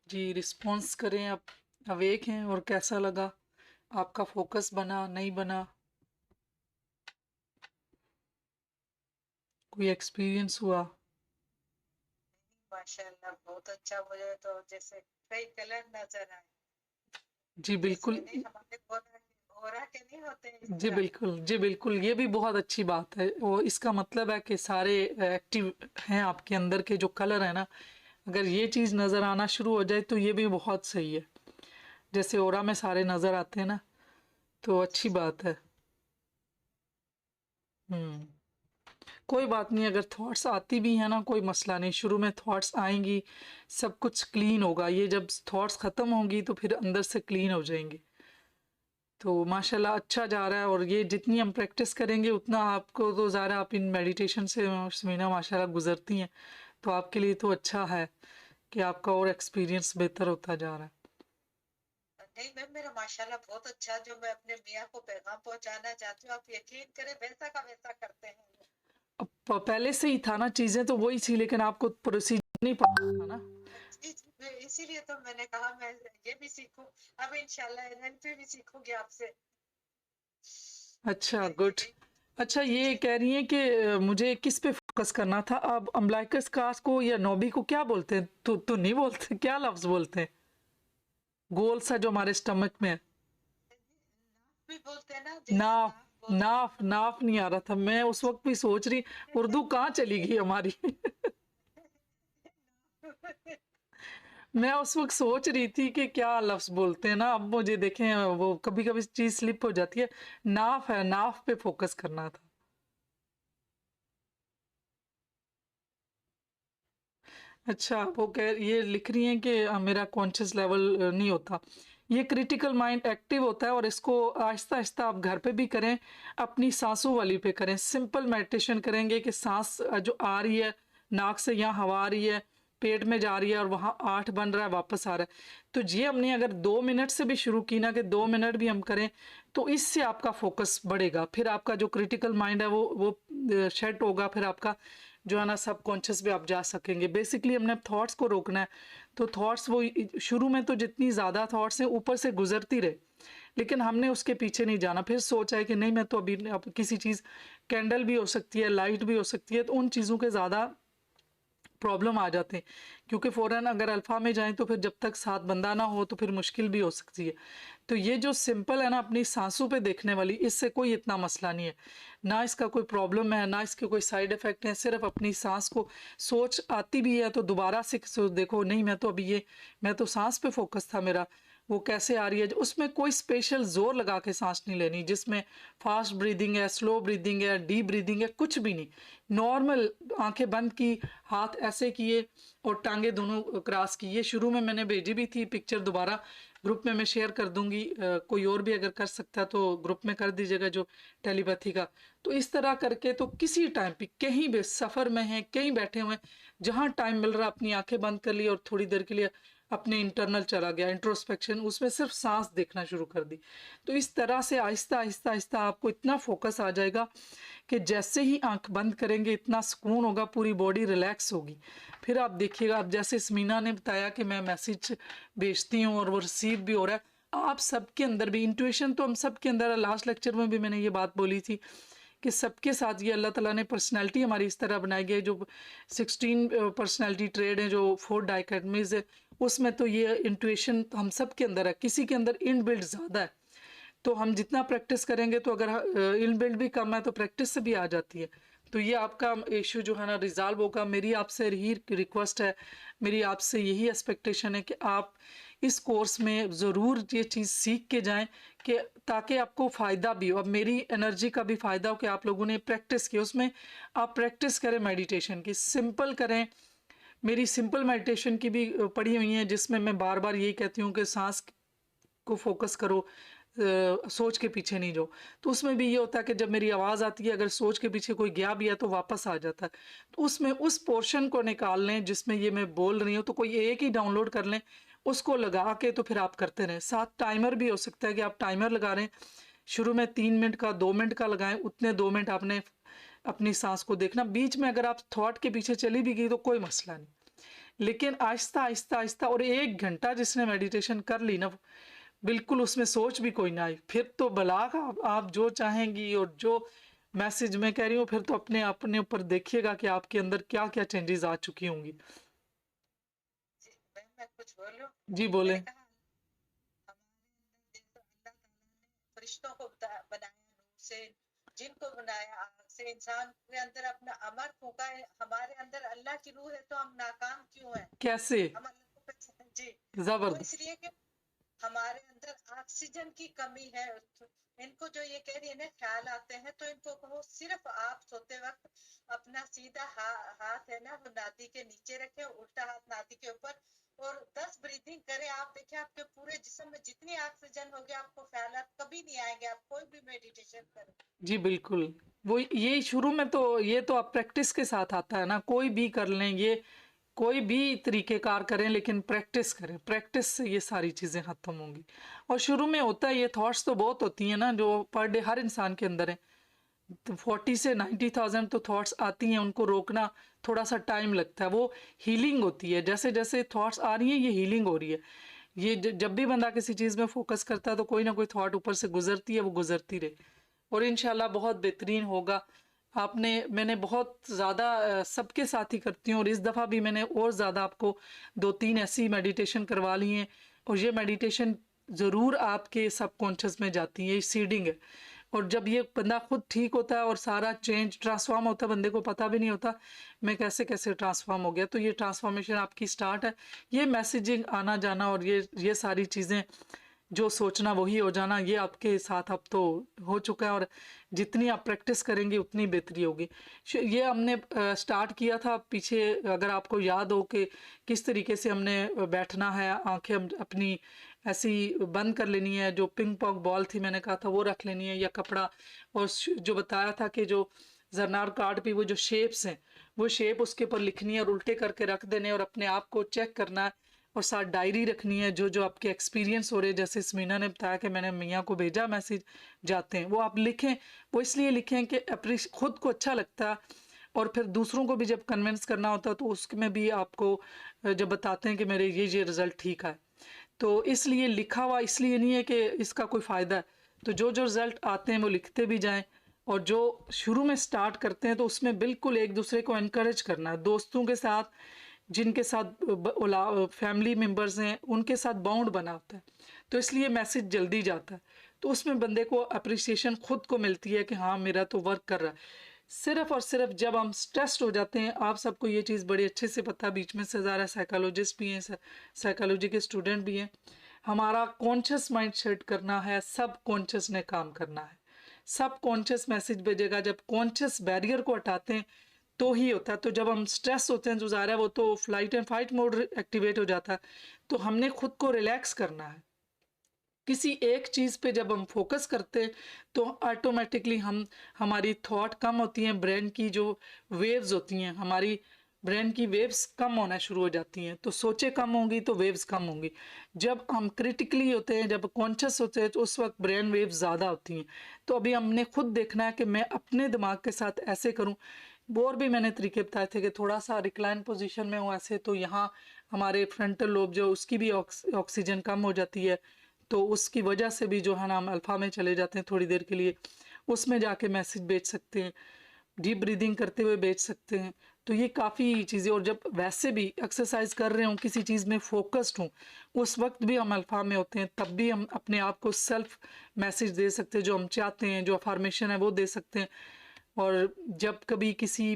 जी, रिस्पॉन्स करें। आप अवेक हैं और कैसा लगा, आपका फोकस बना नहीं बना, कोई एक्सपीरियंस हुआ? माशाल्लाह बहुत अच्छा। मुझे तो जैसे कई कलर नजर आए, जी जैसे बिल्कुल। नहीं हमारे गोरा के नहीं होते इस जी तरह। बिल्कुल, जी बिल्कुल, ये भी बहुत अच्छी बात है और इसका मतलब है कि सारे एक्टिव हैं आपके अंदर के जो कलर है ना। अगर ये चीज़ नज़र आना शुरू हो जाए तो ये भी बहुत सही है। जैसे ओरा में सारे नज़र आते हैं ना, तो अच्छी बात है। हम्म। कोई बात नहीं, अगर थॉट्स आती भी है ना कोई मसला नहीं, शुरू में थॉट्स आएंगी, सब कुछ क्लीन होगा, ये जब थॉट्स ख़त्म होंगी तो फिर अंदर से क्लीन हो जाएंगे। तो माशाल्लाह अच्छा जा रहा है, और ये जितनी हम प्रैक्टिस करेंगे उतना आपको तो ज़्यादा, आप इन मेडिटेशन से समीना माशाल्लाह गुजरती हैं, तो आपके लिए तो अच्छा है कि आपका और एक्सपीरियंस बेहतर होता जा रहा है। नहीं मैम, मेरा माशाल्लाह बहुत अच्छा, जो मैं अपने मियाँ को पैगाम पहुंचाना चाहती हूँ, आप यकीन करें वैसा का वैसा करते हैं वो। अब पहले से ही था ना, चीज़ें तो वही थी, लेकिन आपको प्रोसीजर नहीं पता था ना। जी जी, इसीलिए तो मैंने कहा मैं ये भी सीखूं, अब इंशाल्लाह एनएलपी भी सीखूंगी आपसे। अच्छा, ये गुड। ये अच्छा, जी ये जी। कह रही हैं कि मुझे किस पे फोकस करना था, अब अम्बिलिकस कास्ट को या नोबी को क्या बोलते हैं? तो नहीं बोलते, क्या लफ्ज बोलते हैं? गोल सा जो हमारे स्टमक में है। नाक भी बोलते हैं ना, जैसे नाफ। नाक बोलते नाफ नाफ नहीं आ रहा था, मैं उस वक्त भी सोच रही उर्दू कहाँ चली गई हमारी। हैं। मैं उस वक्त सोच रही थी कि क्या लफ्ज बोलते हैं ना, अब मुझे देखें वो कभी कभी चीज स्लिप हो जाती है। नाफ है, नाफ पे फोकस करना था। अच्छा, वो कह ये लिख रही हैं कि मेरा कॉन्शियस लेवल नहीं होता। ये क्रिटिकल माइंड एक्टिव होता है, और इसको आहिस्ता आहिस्ता आप घर पे भी करें, अपनी सांसों वाली पे करें। सिंपल मेडिटेशन करेंगे कि सांस जो आ रही है नाक से, यहाँ हवा आ रही है, पेट में जा रही है, और वहाँ 8 बन रहा है, वापस आ रहा है। तो ये हमने अगर 2 मिनट से भी शुरू की ना, कि 2 मिनट भी हम करें, तो इससे आपका फोकस बढ़ेगा। फिर आपका जो क्रिटिकल माइंड है वो शेट होगा, फिर आपका जो है ना सबकॉन्शियस भी आप जा सकेंगे। बेसिकली हमने थॉट्स को रोकना है। तो थॉट्स वो शुरू में तो जितनी ज़्यादा थॉट्स हैं ऊपर से गुजरती रहे, लेकिन हमने उसके पीछे नहीं जाना। फिर सोचा है कि नहीं, मैं तो अभी अब किसी चीज़, कैंडल भी हो सकती है, लाइट भी हो सकती है, तो उन चीज़ों के ज़्यादा प्रॉब्लम आ जाते हैं, क्योंकि फ़ौरन अगर अल्फ़ा में जाएं तो फिर जब तक साथ बंदा ना हो तो फिर मुश्किल भी हो सकती है। तो ये जो सिंपल है ना अपनी सांसों पे देखने वाली, इससे कोई इतना मसला नहीं है, ना इसका कोई प्रॉब्लम है, ना इसके कोई साइड इफ़ेक्ट है। सिर्फ अपनी सांस को, सोच आती भी है तो दोबारा से देखो, नहीं मैं तो अभी ये, मैं तो सांस पे फोकस था मेरा, वो कैसे आ रही है। उसमें कोई स्पेशल जोर लगा के सांस नहीं लेनी, जिसमें फास्ट ब्रीदिंग है, स्लो ब्रीदिंग है, डीप ब्रीदिंग है, कुछ भी नहीं। नॉर्मल आंखें बंद की, हाथ ऐसे किए और टांगे दोनों क्रॉस की। ये शुरू में मैंने भेजी भी थी पिक्चर, दोबारा ग्रुप में मैं शेयर कर दूंगी। कोई और भी अगर कर सकता है तो ग्रुप में कर दीजिएगा, जो टेलीपैथी का। तो इस तरह करके तो किसी टाइम पे, कहीं भी सफ़र में है, कहीं बैठे हुए हैं, जहाँ टाइम मिल रहा अपनी आंखें बंद कर ली और थोड़ी देर के लिए अपने इंटरनल चला गया, इंट्रोस्पेक्शन, उसमें सिर्फ सांस देखना शुरू कर दी। तो इस तरह से आहिस्ता आहिस्ता आहिस्ता आपको इतना फोकस आ जाएगा कि जैसे ही आंख बंद करेंगे इतना सुकून होगा, पूरी बॉडी रिलैक्स होगी। फिर आप देखिएगा, अब जैसे स्मीना ने बताया कि मैं मैसेज भेजती हूँ और वो रिसीव भी हो रहा है, आप सबके अंदर भी इंट्यूशन तो हम सबके अंदर है। लास्ट लेक्चर में भी मैंने ये बात बोली थी कि सबके साथ ये अल्लाह ताला ने पर्सनैलिटी हमारी इस तरह बनाई गई है। जो 16 पर्सनैलिटी ट्रेड है, जो 4 डायकैटमीज है, उसमें तो ये इंट्यूशन हम सब के अंदर है, किसी के अंदर इनबिल्ट ज़्यादा है। तो हम जितना प्रैक्टिस करेंगे, तो अगर इनबिल्ट भी कम है तो प्रैक्टिस से भी आ जाती है। तो ये आपका इशू जो है ना रिजॉल्व होगा। मेरी आपसे यही रिक्वेस्ट है, मेरी आपसे यही एक्सपेक्टेशन है कि आप इस कोर्स में ज़रूर ये चीज़ सीख के जाएं, कि ताकि आपको फ़ायदा भी हो। अब मेरी एनर्जी का भी फ़ायदा हो कि आप लोगों ने प्रैक्टिस की, उसमें आप प्रैक्टिस करें मेडिटेशन की, सिंपल करें। मेरी सिंपल मेडिटेशन की भी पढ़ी हुई हैं, जिसमें मैं बार बार यही कहती हूँ कि सांस को फोकस करो, सोच के पीछे नहीं जाओ। तो उसमें भी ये होता है कि जब मेरी आवाज़ आती है, अगर सोच के पीछे कोई गया भी है तो वापस आ जाता है। तो उसमें उस पोर्शन को निकाल लें जिसमें ये मैं बोल रही हूँ, तो कोई एक ही डाउनलोड कर लें, उसको लगा के तो फिर आप करते रहें। साथ टाइमर भी हो सकता है कि आप टाइमर लगा रहे हैं, शुरू में 3 मिनट का, 2 मिनट का लगाएं, उतने 2 मिनट आपने अपनी सांस को देखना। बीच में अगर आप थॉट के पीछे चली भी गई तो कोई मसला नहीं, लेकिन आहिस्ता आहिस्ता आहिस्ता। और 1 घंटा जिसने मेडिटेशन कर ली ना, बिल्कुल उसमें सोच भी कोई ना आई, फिर तो बलाक आप जो चाहेंगी। और जो मैसेज मैं कह रही हूँ, फिर तो अपने अपने ऊपर देखिएगा कि आपके अंदर क्या क्या चेंजेस आ चुकी होंगी। जी, मैं कुछ बोलूं। जी बोले। मैंने कहा हमारे अंदर जैसे अल्लाह ताला ने फरिश्तों को बनाया नूर से, जिनको बनाया आग से, इंसान के अंदर अपना अमर फूका है। हमारे अंदर अल्लाह की रूह है, तो हम नाकाम क्यों हैं? कैसे? हम अल्लाह को जी, वो जबरदस्त। इसलिए कि हमारे अंदर ऑक्सीजन की कमी है। इनको जो ये कह रही है ना ख्याल आते हैं, तो इनको कहो सिर्फ आप सोते वक्त अपना सीधा हाथ है ना वो नाभि के नीचे रखें, उल्टा हाथ नाभि के ऊपर, और 10 ब्रीदिंग करें। आप देखिए आपके पूरे जिस्म में जितनी ऑक्सीजन होगी आपको ख्यालात कभी नहीं आएंगे, आप कोई भी मेडिटेशन करें। जी बिल्कुल। वो ये शुरू में तो ये तो आप प्रैक्टिस के साथ आता है ना, कोई भी कर लें, ये कोई भी तरीक़ेकार करें, लेकिन प्रैक्टिस करें, प्रैक्टिस से ये सारी चीज़ें ख़त्म होंगी। और शुरू में होता है, ये थॉट्स तो बहुत होती हैं ना जो पर डे हर इंसान के अंदर है, तो 40 से 90,000 तो थॉट्स आती हैं, उनको रोकना थोड़ा सा टाइम लगता है। वो हीलिंग होती है, जैसे जैसे थॉट्स आ रही हैं ये हीलिंग हो रही है। ये जब भी बंदा किसी चीज़ में फोकस करता है तो कोई ना कोई थॉट ऊपर से गुजरती है, वो गुजरती रहे और इंशाल्लाह बहुत बेहतरीन होगा। मैंने बहुत ज़्यादा सबके साथ ही करती हूँ, और इस दफ़ा भी मैंने और ज़्यादा आपको 2-3 ऐसी मेडिटेशन करवा ली हैं, और ये मेडिटेशन ज़रूर आपके सबकॉन्शियस में जाती है, सीडिंग है। और जब ये बंदा खुद ठीक होता है और सारा चेंज ट्रांसफॉर्म होता है, बंदे को पता भी नहीं होता मैं कैसे कैसे ट्रांसफॉर्म हो गया। तो ये ट्रांसफॉर्मेशन आपकी स्टार्ट है, ये मैसेजिंग आना जाना और ये सारी चीज़ें जो सोचना वही हो जाना, ये आपके साथ अब तो हो चुका है, और जितनी आप प्रैक्टिस करेंगे उतनी बेहतरी होगी। ये हमने स्टार्ट किया था पीछे, अगर आपको याद हो कि किस तरीके से हमने बैठना है, आंखें अपनी ऐसी बंद कर लेनी है, जो पिंग पॉन्ग बॉल थी मैंने कहा था वो रख लेनी है, या कपड़ा, और जो बताया था कि जो जरनार कार्ड पे वो जो शेप्स हैं वो शेप उसके ऊपर लिखनी है और उल्टे करके रख देने, और अपने आप को चेक करना है, और साथ डायरी रखनी है जो जो आपके एक्सपीरियंस हो रहे हैं। जैसे स्मीना ने बताया कि मैंने मियाँ को भेजा मैसेज जाते हैं, वो आप लिखें। वो इसलिए लिखें कि खुद को अच्छा लगता है, और फिर दूसरों को भी जब कन्विंस करना होता है तो उसमें भी आपको जब बताते हैं कि मेरे ये रिजल्ट ठीक है, तो इसलिए लिखा हुआ इसलिए नहीं है कि इसका कोई फ़ायदा है। तो जो जो रिज़ल्ट आते हैं वो लिखते भी जाएं, और जो शुरू में स्टार्ट करते हैं तो उसमें बिल्कुल एक दूसरे को इनकरेज करना है, दोस्तों के साथ, जिनके साथ फैमिली मेम्बर्स हैं उनके साथ बॉन्ड बना होता है, तो इसलिए मैसेज जल्दी जाता है। तो उसमें बंदे को अप्रिसिएशन खुद को मिलती है कि हाँ मेरा तो वर्क कर रहा है। सिर्फ और सिर्फ जब हम स्ट्रेस्ड हो जाते हैं, आप सबको ये चीज़ बड़ी अच्छे से पता, बीच में से ज़्यादा साइकोलॉजिस्ट भी हैं, साइकोलॉजी के स्टूडेंट भी हैं, हमारा कॉन्शियस माइंड सेट करना है, सब कॉन्शियस ने काम करना है, सब कॉन्शियस मैसेज भेजेगा। जब कॉन्शियस बैरियर को हटाते हैं तो ही होता है। तो जब हम स्ट्रेस होते हैं जो ज़ाहिर है वो तो flight and fight mode activate हो जाता है, तो हमने खुद को रिलैक्स करना है। किसी एक चीज़ पे जब हम फोकस करते हैं तो ऑटोमेटिकली हमारी थॉट कम होती हैं, ब्रेन की जो वेव्स होती हैं, हमारी ब्रेन की वेव्स कम होना शुरू हो जाती हैं, तो सोचे कम होंगी तो वेव्स कम होंगी। जब हम क्रिटिकली होते हैं, जब कॉन्शियस होते हैं, तो उस वक्त ब्रेन वेव्स ज़्यादा होती हैं। तो अभी हमने खुद देखना है कि मैं अपने दिमाग के साथ ऐसे करूं। और भी मैंने तरीके बताए थे कि थोड़ा सा रिक्लाइन पोजीशन में हो ऐसे, तो यहाँ हमारे फ्रंटल लोब जो उसकी भी ऑक्सीजन कम हो जाती है, तो उसकी वजह से भी जो है ना हम अल्फा में चले जाते हैं थोड़ी देर के लिए, उसमें जाके मैसेज भेज सकते हैं, डीप ब्रीदिंग करते हुए भेज सकते हैं। तो ये काफ़ी चीज़ें, और जब वैसे भी एक्सरसाइज कर रहे हों, किसी चीज़ में फोकस्ड हों, उस वक्त भी हम अल्फा में होते हैं, तब भी हम अपने आप को सेल्फ मैसेज दे सकते हैं, जो हम चाहते हैं, जो अफर्मेशन है वो दे सकते हैं। और जब कभी किसी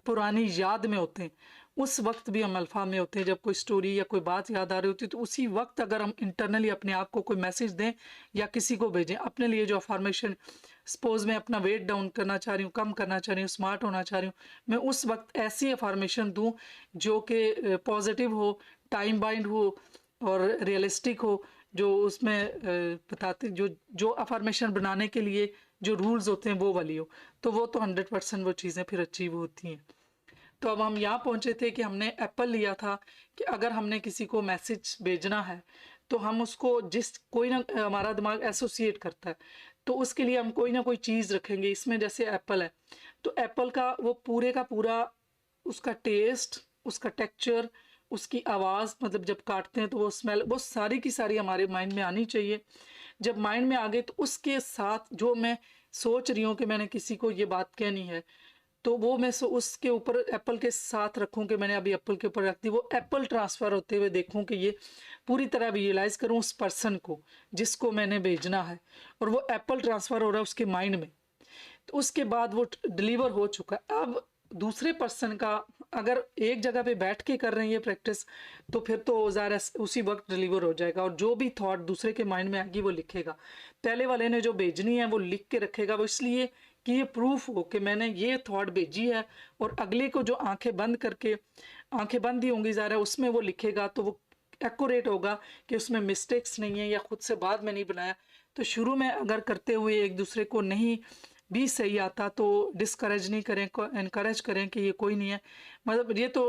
पुरानी याद में होते हैं उस वक्त भी हम अल्फा में होते हैं। जब कोई स्टोरी या कोई बात याद आ रही होती है तो उसी वक्त अगर हम इंटरनली अपने आप को कोई मैसेज दें या किसी को भेजें अपने लिए, जो अफर्मेशन, सपोज मैं अपना वेट डाउन करना चाह रही हूँ, कम करना चाह रही हूँ, स्मार्ट होना चाह रही हूँ, मैं उस वक्त ऐसी अफर्मेशन दूँ जो कि पॉजिटिव हो, टाइम बाइंड हो और रियलिस्टिक हो, जो उसमें बताते जो जो अफर्मेशन बनाने के लिए जो रूल्स होते हैं वो वाली हो, तो वो तो 100% वो चीज़ें फिर अचीव होती हैं। तो अब हम यहाँ पहुँचे थे कि हमने एप्पल लिया था कि अगर हमने किसी को मैसेज भेजना है तो हम उसको कोई ना हमारा दिमाग एसोसिएट करता है, तो उसके लिए हम कोई ना कोई चीज़ रखेंगे। इसमें जैसे एप्पल है तो एप्पल का वो पूरे का पूरा उसका टेस्ट, उसका टेक्सचर, उसकी आवाज़, मतलब जब काटते हैं तो वो स्मेल, वो सारी की सारी हमारे माइंड में आनी चाहिए। जब माइंड में आ गई तो उसके साथ जो मैं सोच रही हूँ कि मैंने किसी को ये बात कहनी है, तो वो मैं उसके ऊपर एप्पल के साथ रखूं कि मैंने अभी एप्पल के ऊपर रख दी, वो एप्पल ट्रांसफ़र होते हुए देखूं कि ये पूरी तरह विजुअलाइज करूं उस पर्सन को जिसको मैंने भेजना है, और वो एप्पल ट्रांसफ़र हो रहा है उसके माइंड में। तो उसके बाद वो डिलीवर हो चुका है। अब दूसरे पर्सन का अगर एक जगह पे बैठ के कर रहे हैं ये प्रैक्टिस तो फिर तो ज़ाहिर है उसी वक्त डिलीवर हो जाएगा, और जो भी थॉट दूसरे के माइंड में आएगी वो लिखेगा। पहले वाले ने जो भेजनी है वो लिख के रखेगा, वो इसलिए कि ये प्रूफ हो कि मैंने ये थॉट भेजी है, और अगले को जो आंखें बंद करके, आंखें बंद ही होंगी ज़ाहिर है, उसमें वो लिखेगा तो वो एक्यूरेट होगा कि उसमें मिस्टेक्स नहीं है या खुद से बाद में नहीं बनाया। तो शुरू में अगर करते हुए एक दूसरे को नहीं भी सही आता तो डिस्करेज नहीं करें, इनकरेज करें कि ये कोई नहीं है। मतलब ये तो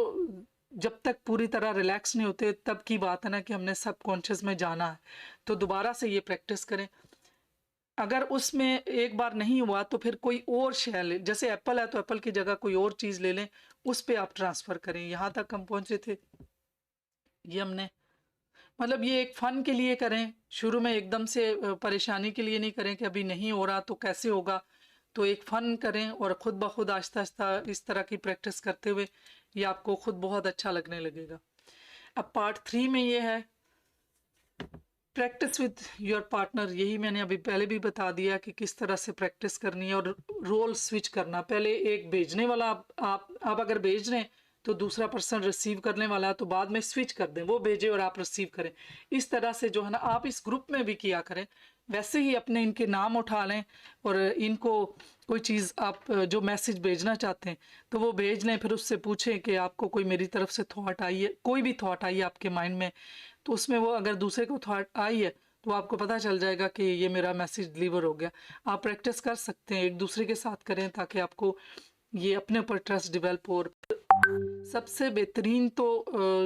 जब तक पूरी तरह रिलैक्स नहीं होते तब की बात है ना, कि हमने सबकॉन्शियस में जाना है, तो दोबारा से ये प्रैक्टिस करें। अगर उसमें एक बार नहीं हुआ तो फिर कोई और शय ले, जैसे एप्पल है तो एप्पल की जगह कोई और चीज़ ले लें, उस पर आप ट्रांसफ़र करें। यहाँ तक हम पहुँचे थे, ये हमने मतलब ये एक फ़न के लिए करें, शुरू में एकदम से परेशानी के लिए नहीं करें कि अभी नहीं हो रहा तो कैसे होगा, तो एक फ़न करें और ख़ुद ब खुद आहिस्ता आहिस्ता इस तरह की प्रैक्टिस करते हुए ये आपको ख़ुद बहुत अच्छा लगने लगेगा। अब पार्ट 3 में ये है प्रैक्टिस विद योर पार्टनर। यही मैंने अभी पहले भी बता दिया कि किस तरह से प्रैक्टिस करनी है, और रोल स्विच करना। पहले एक भेजने वाला आप अगर भेज रहे हैं तो दूसरा पर्सन रिसीव करने वाला है, तो बाद में स्विच कर दें, वो भेजे और आप रिसीव करें। इस तरह से जो है ना, आप इस ग्रुप में भी किया करें, वैसे ही अपने इनके नाम उठा लें और इनको कोई चीज़ आप जो मैसेज भेजना चाहते हैं तो वो भेज लें, फिर उससे पूछें कि आपको कोई मेरी तरफ से थॉट आई है, कोई भी थॉट आई है आपके माइंड में, तो उसमें वो अगर दूसरे को थॉट आई है तो आपको पता चल जाएगा कि ये मेरा मैसेज डिलीवर हो गया। आप प्रैक्टिस कर सकते हैं, एक दूसरे के साथ करें ताकि आपको ये अपने ऊपर ट्रस्ट डेवलप हो। सबसे बेहतरीन तो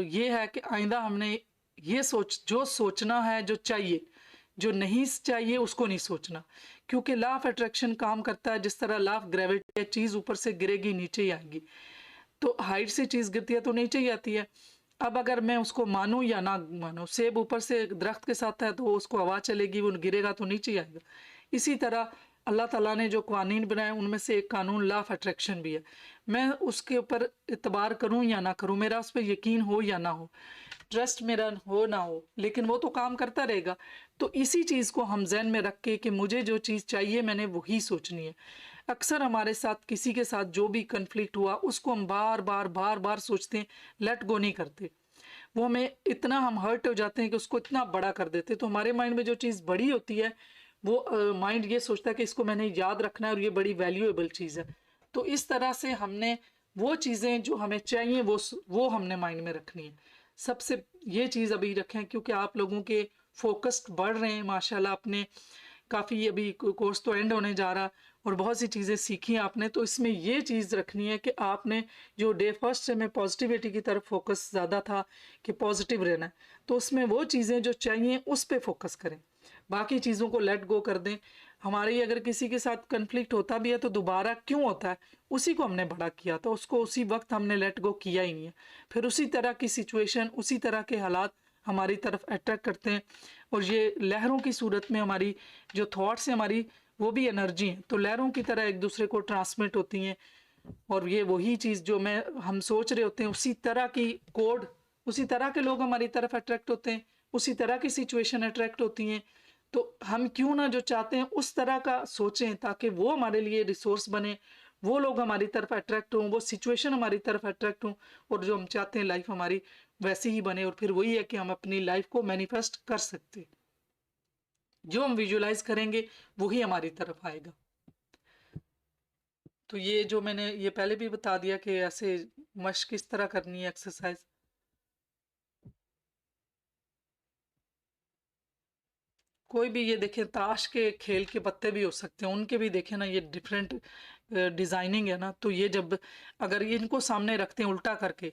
ये है कि आइंदा हमने ये जो सोचना है, जो चाहिए, जो नहीं चाहिए उसको नहीं सोचना, क्योंकि लॉ ऑफ अट्रैक्शन काम करता है जिस तरह लॉ ऑफ ग्रेविटी है, चीज़ ऊपर से गिरेगी नीचे ही आएगी। तो हाइट से चीज़ गिरती है तो नीचे ही आती है। अब अगर मैं उसको मानूं या ना मानूं, सेब ऊपर से दरख्त के साथ है तो उसको हवा चलेगी, वो गिरेगा तो नीचे ही आएगा। इसी तरह अल्लाह ताला ने जो कानून बनाए उनमें से एक कानून लॉ ऑफ अट्रैक्शन भी है। मैं उसके ऊपर इतबार करूं या ना करूं, मेरा उस पर यकीन हो या ना हो, ट्रस्ट मेरा हो ना हो, लेकिन वो तो काम करता रहेगा। तो इसी चीज़ को हम जहन में रख के कि मुझे जो चीज़ चाहिए मैंने वही सोचनी है। अक्सर हमारे साथ किसी के साथ जो भी कन्फ्लिक्ट हुआ उसको हम बार बार सोचते हैं, लेट गो नहीं करते। वो हमें इतना हम हर्ट हो जाते हैं कि उसको इतना बड़ा कर देते हैं। तो हमारे माइंड में जो चीज़ बड़ी होती है वो माइंड ये सोचता है कि इसको मैंने याद रखना है और ये बड़ी वैल्यूएबल चीज़ है। तो इस तरह से हमने वो चीज़ें जो हमें चाहिए वो हमने माइंड में रखनी है। सबसे ये चीज़ अभी रखें, क्योंकि आप लोगों के फोकस्ड बढ़ रहे हैं माशाल्लाह। आपने काफ़ी अभी कोर्स तो एंड होने जा रहा और बहुत सी चीज़ें सीखी आपने, तो इसमें ये चीज़ रखनी है कि आपने जो डे फर्स्ट से में पॉजिटिविटी की तरफ फोकस ज़्यादा था कि पॉजिटिव रहना है, तो उसमें वो चीज़ें जो चाहिए उस पर फोकस करें, बाकी चीज़ों को लेट गो कर दें। हमारी अगर किसी के साथ कन्फ्लिक्ट होता भी है तो दोबारा क्यों होता है, उसी को हमने बड़ा किया था, उसको उसी वक्त हमने लेट गो किया ही नहीं है। फिर उसी तरह की सिचुएशन, उसी तरह के हालात हमारी तरफ अट्रैक्ट करते हैं, और ये लहरों की सूरत में हमारी जो थॉट्स हैं हमारी वो भी एनर्जी हैं, तो लहरों की तरह एक दूसरे को ट्रांसमिट होती हैं। और ये वही चीज़ जो हम सोच रहे होते हैं, उसी तरह की कोड, उसी तरह के लोग हमारी तरफ अट्रैक्ट होते हैं, उसी तरह की सिचुएशन अट्रैक्ट होती हैं। तो हम क्यों ना जो चाहते हैं उस तरह का सोचें ताकि वो हमारे लिए रिसोर्स बने, वो लोग हमारी तरफ अट्रैक्ट हों, वो सिचुएशन हमारी तरफ अट्रैक्ट हों, और जो हम चाहते हैं लाइफ हमारी वैसी ही बने। और फिर वही है कि हम अपनी लाइफ को मैनिफेस्ट कर सकते हैं। जो हम विजुलाइज करेंगे वही हमारी तरफ आएगा। तो ये जो मैंने ये पहले भी बता दिया कि ऐसे मश्क किस तरह करनी है, एक्सरसाइज। कोई भी ये देखें, ताश के खेल के पत्ते भी हो सकते हैं, उनके भी देखें ना, ये डिफरेंट डिजाइनिंग है ना। तो ये जब अगर ये इनको सामने रखते हैं उल्टा करके,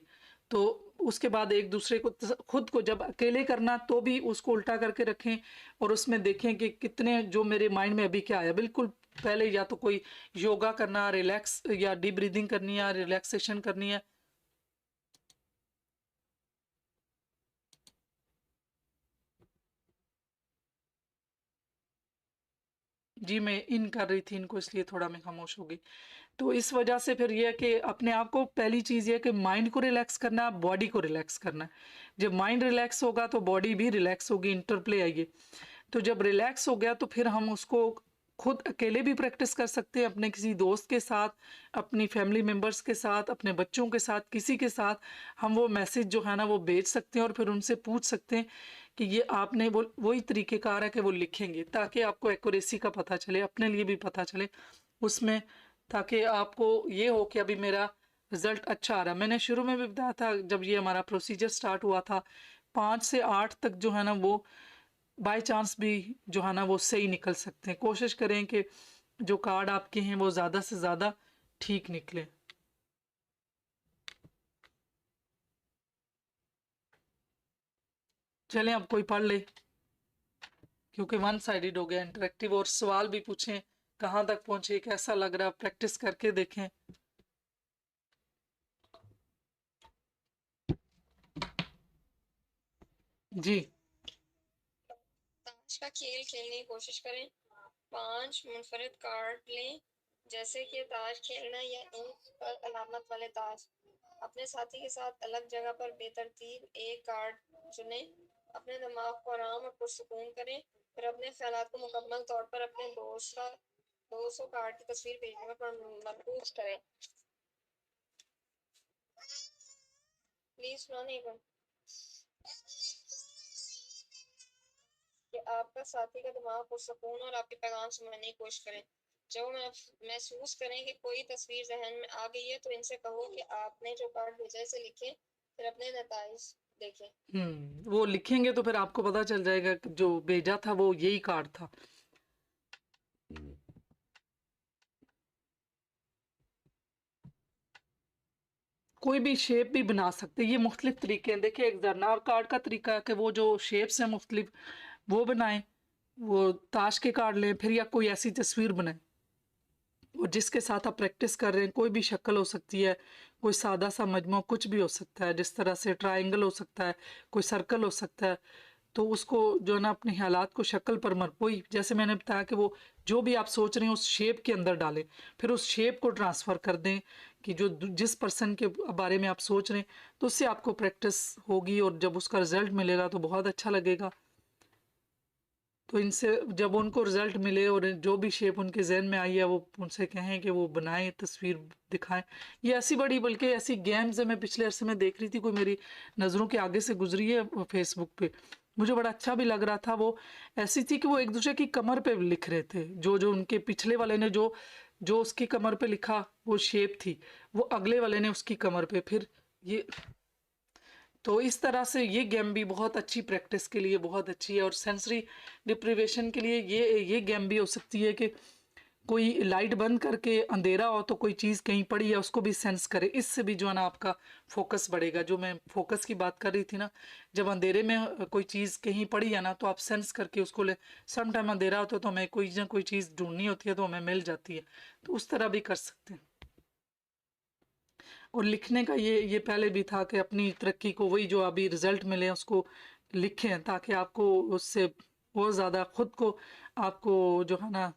तो उसके बाद एक दूसरे को खुद को जब अकेले करना तो भी उसको उल्टा करके रखें और उसमें देखें कि कितने जो मेरे माइंड में अभी क्या आया। बिल्कुल पहले या तो कोई योगा करना, रिलैक्स या डीप ब्रीदिंग करनी है, रिलैक्सेशन करनी है। जी मैं इन कर रही थी इनको, इसलिए थोड़ा मैं खामोश हो गई। तो इस वजह से फिर यह है कि अपने आप को पहली चीज़ ये है कि माइंड को रिलैक्स करना है, बॉडी को रिलैक्स करना है। जब माइंड रिलैक्स होगा तो बॉडी भी रिलैक्स होगी, इंटरप्ले आएगी। तो जब रिलैक्स हो गया तो फिर हम उसको खुद अकेले भी प्रैक्टिस कर सकते हैं, अपने किसी दोस्त के साथ, अपनी फैमिली मेम्बर्स के साथ, अपने बच्चों के साथ, किसी के साथ हम वो मैसेज जो है ना वो भेज सकते हैं और फिर उनसे पूछ सकते हैं कि ये आपने वो वही तरीक़ेकार है कि वो लिखेंगे, ताकि आपको एक्यूरेसी का पता चले, अपने लिए भी पता चले उसमें, ताकि आपको ये हो कि अभी मेरा रिज़ल्ट अच्छा आ रहा है। मैंने शुरू में भी बताया था, जब ये हमारा प्रोसीजर स्टार्ट हुआ था, 5 से 8 तक जो है ना वो बाय चांस भी जो है ना वो सही निकल सकते हैं। कोशिश करें कि जो कार्ड आपके हैं वो ज़्यादा से ज़्यादा ठीक निकले। चलें अब कोई पढ़ ले, क्योंकि वन साइडेड हो गया इंटरेक्टिव, और सवाल भी पूछें कहाँ तक पहुँचे, कैसा लग रहा है, प्रैक्टिस करके देखें। जी ताश का खेल खेलने की कोशिश करें। 5 मुनफरद कार्ड लें, जैसे कि ताश खेलना या एक पर अलामत वाले ताश। अपने साथी के साथ अलग जगह पर बेतरतीब एक कार्ड चुनें। अपने दिमाग को आराम और पुरसुकून करें, फिर अपने ख्यालात को मुकम्मल तौर पर अपने दोस्त को कार्ड की तस्वीर भेजने पर मरकूज करें। प्लीज सुनाने को कि आपका साथी का दिमाग पुरसुकून और आपके पैगाम समझने की कोशिश करें। जब महसूस करें कि कोई तस्वीर जहन में आ गई है, तो इनसे कहो कि आपने जो कार्ड भेजा है इसे लिखें, फिर अपने नताइज देखें। वो लिखेंगे तो फिर आपको पता चल जाएगा कि जो भेजा था वो यही कार्ड था। कोई भी शेप भी बना सकते हैं, ये मुख्तलिफ तरीके हैं। देखिए, एक जरनार कार्ड का तरीका है कि वो जो शेप्स हैं मुख्तलिफ वो बनाएं, वो ताश के कार्ड लें फिर, या कोई ऐसी तस्वीर बनाएं और जिसके साथ आप प्रैक्टिस कर रहे हैं। कोई भी शक्ल हो सकती है, कोई सादा सा मजमू, कुछ भी हो सकता है, जिस तरह से ट्रायंगल हो सकता है, कोई सर्कल हो सकता है। तो उसको जो है ना अपने हालात को शक्ल पर वही जैसे मैंने बताया कि वो जो भी आप सोच रहे हैं उस शेप के अंदर डालें, फिर उस शेप को ट्रांसफ़र कर दें कि जो जिस पर्सन के बारे में आप सोच रहे हैं, तो उससे आपको प्रैक्टिस होगी और जब उसका रिज़ल्ट मिलेगा तो बहुत अच्छा लगेगा। तो इनसे जब उनको रिज़ल्ट मिले और जो भी शेप उनके जहन में आई है वो उनसे कहें कि वो बनाएं, तस्वीर दिखाएं। ये ऐसी बड़ी बल्कि ऐसी गेम्स है, मैं पिछले अरसे में देख रही थी, कोई मेरी नज़रों के आगे से गुजरी है फेसबुक पे, मुझे बड़ा अच्छा भी लग रहा था। वो ऐसी थी कि वो एक दूसरे की कमर पे लिख रहे थे, जो उनके पिछले वाले ने जो जो उसकी कमर पे लिखा वो शेप थी, वो अगले वाले ने उसकी कमर पे फिर ये। तो इस तरह से ये गेम भी बहुत अच्छी प्रैक्टिस के लिए बहुत अच्छी है, और सेंसरी डिप्रीवेशन के लिए ये गेम भी हो सकती है कि कोई लाइट बंद करके अंधेरा हो तो कोई चीज़ कहीं पड़ी है उसको भी सेंस करे, इससे भी जो है ना आपका फोकस बढ़ेगा। जो मैं फोकस की बात कर रही थी ना, जब अंधेरे में कोई चीज़ कहीं पड़ी है ना तो आप सेंस करके उसको ले, सम टाइम अंधेरा होता है तो हमें कोई ना कोई चीज़ ढूंढनी होती है तो हमें मिल जाती है, तो उस तरह भी कर सकते हैं। और लिखने का ये पहले भी था कि अपनी तरक्की को, वही जो अभी रिज़ल्ट मिले उसको लिखें, ताकि आपको उससे बहुत ज़्यादा ख़ुद को आपको जो है ना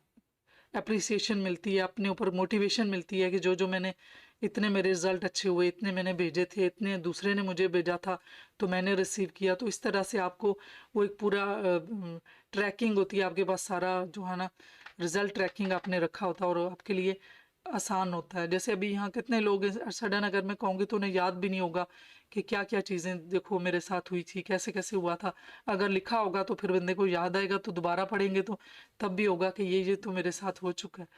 अप्रिसिएशन मिलती है, अपने ऊपर मोटिवेशन मिलती है कि जो मैंने इतने मेरे रिज़ल्ट अच्छे हुए, इतने मैंने भेजे थे, इतने दूसरे ने मुझे भेजा था तो मैंने रिसीव किया। तो इस तरह से आपको वो एक पूरा ट्रैकिंग होती है आपके पास, सारा जो है ना रिज़ल्ट ट्रैकिंग आपने रखा होता है और आपके लिए आसान होता है। जैसे अभी यहाँ कितने लोग सडन अगर मैं कहूँगी तो उन्हें याद भी नहीं होगा कि क्या क्या चीज़ें देखो मेरे साथ हुई थी, कैसे कैसे हुआ था। अगर लिखा होगा तो फिर बंदे को याद आएगा, तो दोबारा पढ़ेंगे तो तब भी होगा कि ये तो मेरे साथ हो चुका है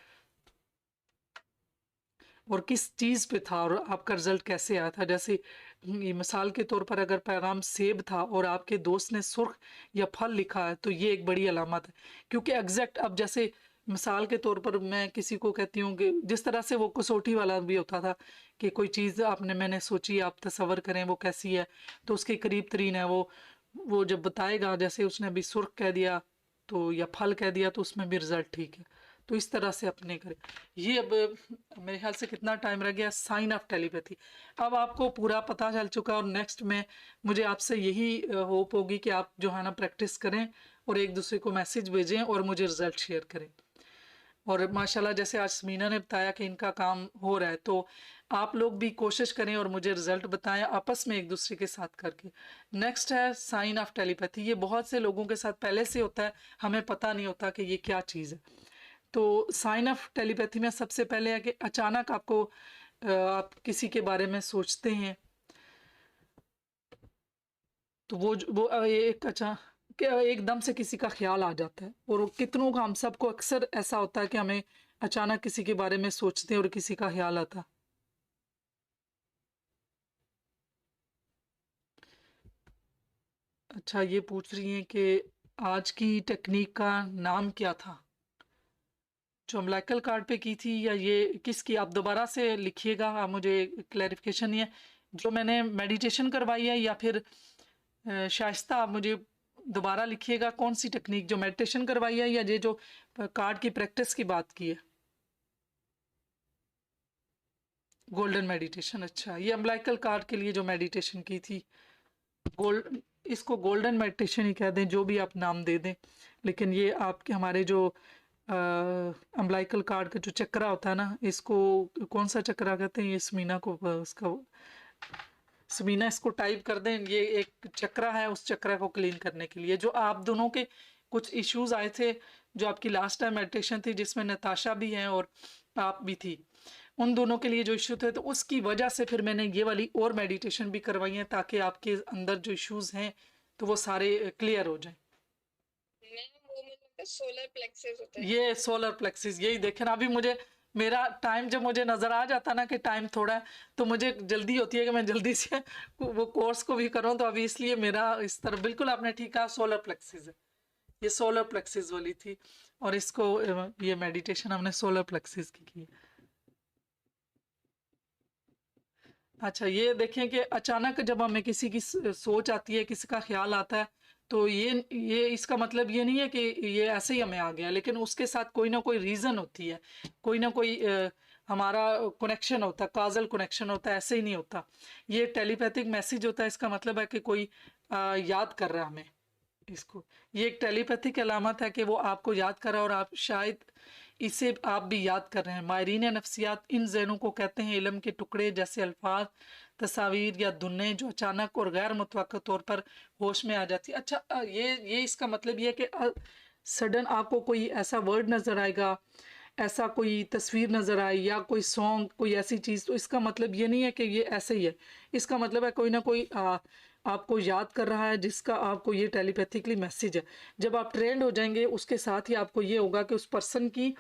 और किस चीज़ पे था और आपका रिज़ल्ट कैसे आया था। जैसे मिसाल के तौर पर अगर पैगाम सेब था और आपके दोस्त ने सुर्ख या फल लिखा है तो ये एक बड़ी अलामत है, क्योंकि एग्जैक्ट अब जैसे मिसाल के तौर पर मैं किसी को कहती हूँ कि जिस तरह से वो कसौटी वाला भी होता था कि कोई चीज़ मैंने सोची, आप तसव्वुर करें वो कैसी है, तो उसके करीब तरीन है वो जब बताएगा, जैसे उसने अभी सुर्ख कह दिया तो या फल कह दिया तो उसमें भी रिज़ल्ट ठीक है। तो इस तरह से अपने करें। ये अब मेरे ख्याल से कितना टाइम रह गया, साइन ऑफ टेलीपैथी। अब आपको पूरा पता चल चुका है और नेक्स्ट में मुझे आपसे यही होप होगी कि आप जो है ना प्रैक्टिस करें और एक दूसरे को मैसेज भेजें और मुझे रिज़ल्ट शेयर करें। और माशाल्लाह जैसे आज समीना ने बताया कि इनका काम हो रहा है, तो आप लोग भी कोशिश करें और मुझे रिज़ल्ट बताएं आपस में एक दूसरे के साथ करके। नेक्स्ट है साइन ऑफ टेलीपैथी। ये बहुत से लोगों के साथ पहले से होता है, हमें पता नहीं होता कि ये क्या चीज़ है। तो साइन ऑफ टेलीपैथी में सबसे पहले है कि अचानक आपको आप किसी के बारे में सोचते हैं, तो वो एक एकदम से किसी का ख्याल आ जाता है। और कितनों का हम सबको अक्सर ऐसा होता है कि हमें अचानक किसी के बारे में सोचते हैं और किसी का ख्याल आता है। अच्छा, ये पूछ रही हैं कि आज की टेक्निक का नाम क्या था, जो अम्लाइकल कार्ड पे की थी, या ये किसकी? आप दोबारा से लिखिएगा, आप मुझे क्लैरिफिकेशन नहीं है। जो मैंने मेडिटेशन करवाई है, या फिर शाइस्ता, आप मुझे दोबारा लिखिएगा कौन सी टेक्निक, जो मेडिटेशन करवाई है या ये जो कार्ड की प्रैक्टिस की बात की है? Golden meditation. अच्छा, ये अम्लाइकल कार्ड के लिए जो मेडिटेशन की थी, गोल्ड, इसको गोल्डन मेडिटेशन ही कह दें, जो भी आप नाम दे दें। लेकिन ये आपके हमारे जो अम्लाइकल कार्ड का जो चक्रा होता है ना, इसको कौन सा चक्रा कहते हैं? ये स्मीना को उसका समीना इसको टाइप कर दें। ये एक चक्रा है, उस चक्रा को क्लीन करने के लिए जो आप दोनों के कुछ इश्यूज आए थे, जो आपकी लास्ट टाइम मेडिटेशन थी जिसमें नताशा भी है और आप भी थी, उन दोनों के लिए जो इश्यू थे, तो उसकी वजह से फिर मैंने ये वाली और मेडिटेशन भी करवाई है, ताकि आपके अंदर जो इश्यूज हैं तो वो सारे क्लियर हो जाए। सोलर प्लेक्सिस होता है। ये सोलर प्लेक्सिस, यही देखें ना, अभी मुझे मेरा टाइम, जब मुझे नज़र आ जाता ना कि टाइम थोड़ा है, तो मुझे जल्दी होती है कि मैं जल्दी से वो कोर्स को भी करूं। तो अभी इसलिए मेरा इस तरह, बिल्कुल आपने ठीक कहा, सोलर प्लेक्सिस है, ये सोलर प्लेक्सिस वाली थी। और इसको ये मेडिटेशन हमने सोलर प्लेक्सिस की। अच्छा, ये देखें कि अचानक जब हमें किसी की सोच आती है, किसी का ख्याल आता है, तो ये इसका मतलब ये नहीं है कि ये ऐसे ही हमें आ गया, लेकिन उसके साथ कोई ना कोई रीज़न होती है, कोई ना कोई हमारा कनेक्शन होता है, काजल कनेक्शन होता है, ऐसे ही नहीं होता। ये टेलीपैथिक मैसेज होता है, इसका मतलब है कि कोई याद कर रहा है हमें इसको। ये एक टेलीपैथिक अलामत है कि वो आपको याद कर रहा है, और आप शायद इसे आप भी याद कर रहे हैं। मायरीन नफ्सियात इन ज़हनों को कहते हैं इल्म के टुकड़े, जैसे अल्फाज, तस्वीर या धुनें जो अचानक और गैर मुतवक्किल तौर पर होश में आ जाती है। अच्छा, ये इसका मतलब ये है कि सडन आपको कोई ऐसा वर्ड नज़र आएगा, ऐसा कोई तस्वीर नज़र आए, या कोई सॉन्ग, कोई ऐसी चीज़, तो इसका मतलब ये नहीं है कि ये ऐसे ही है। इसका मतलब है कोई ना कोई आपको याद कर रहा है, जिसका आपको ये टेलीपैथिकली मैसेज है। जब आप ट्रेंड हो जाएंगे, उसके साथ ही आपको ये होगा कि उस पर्सन की,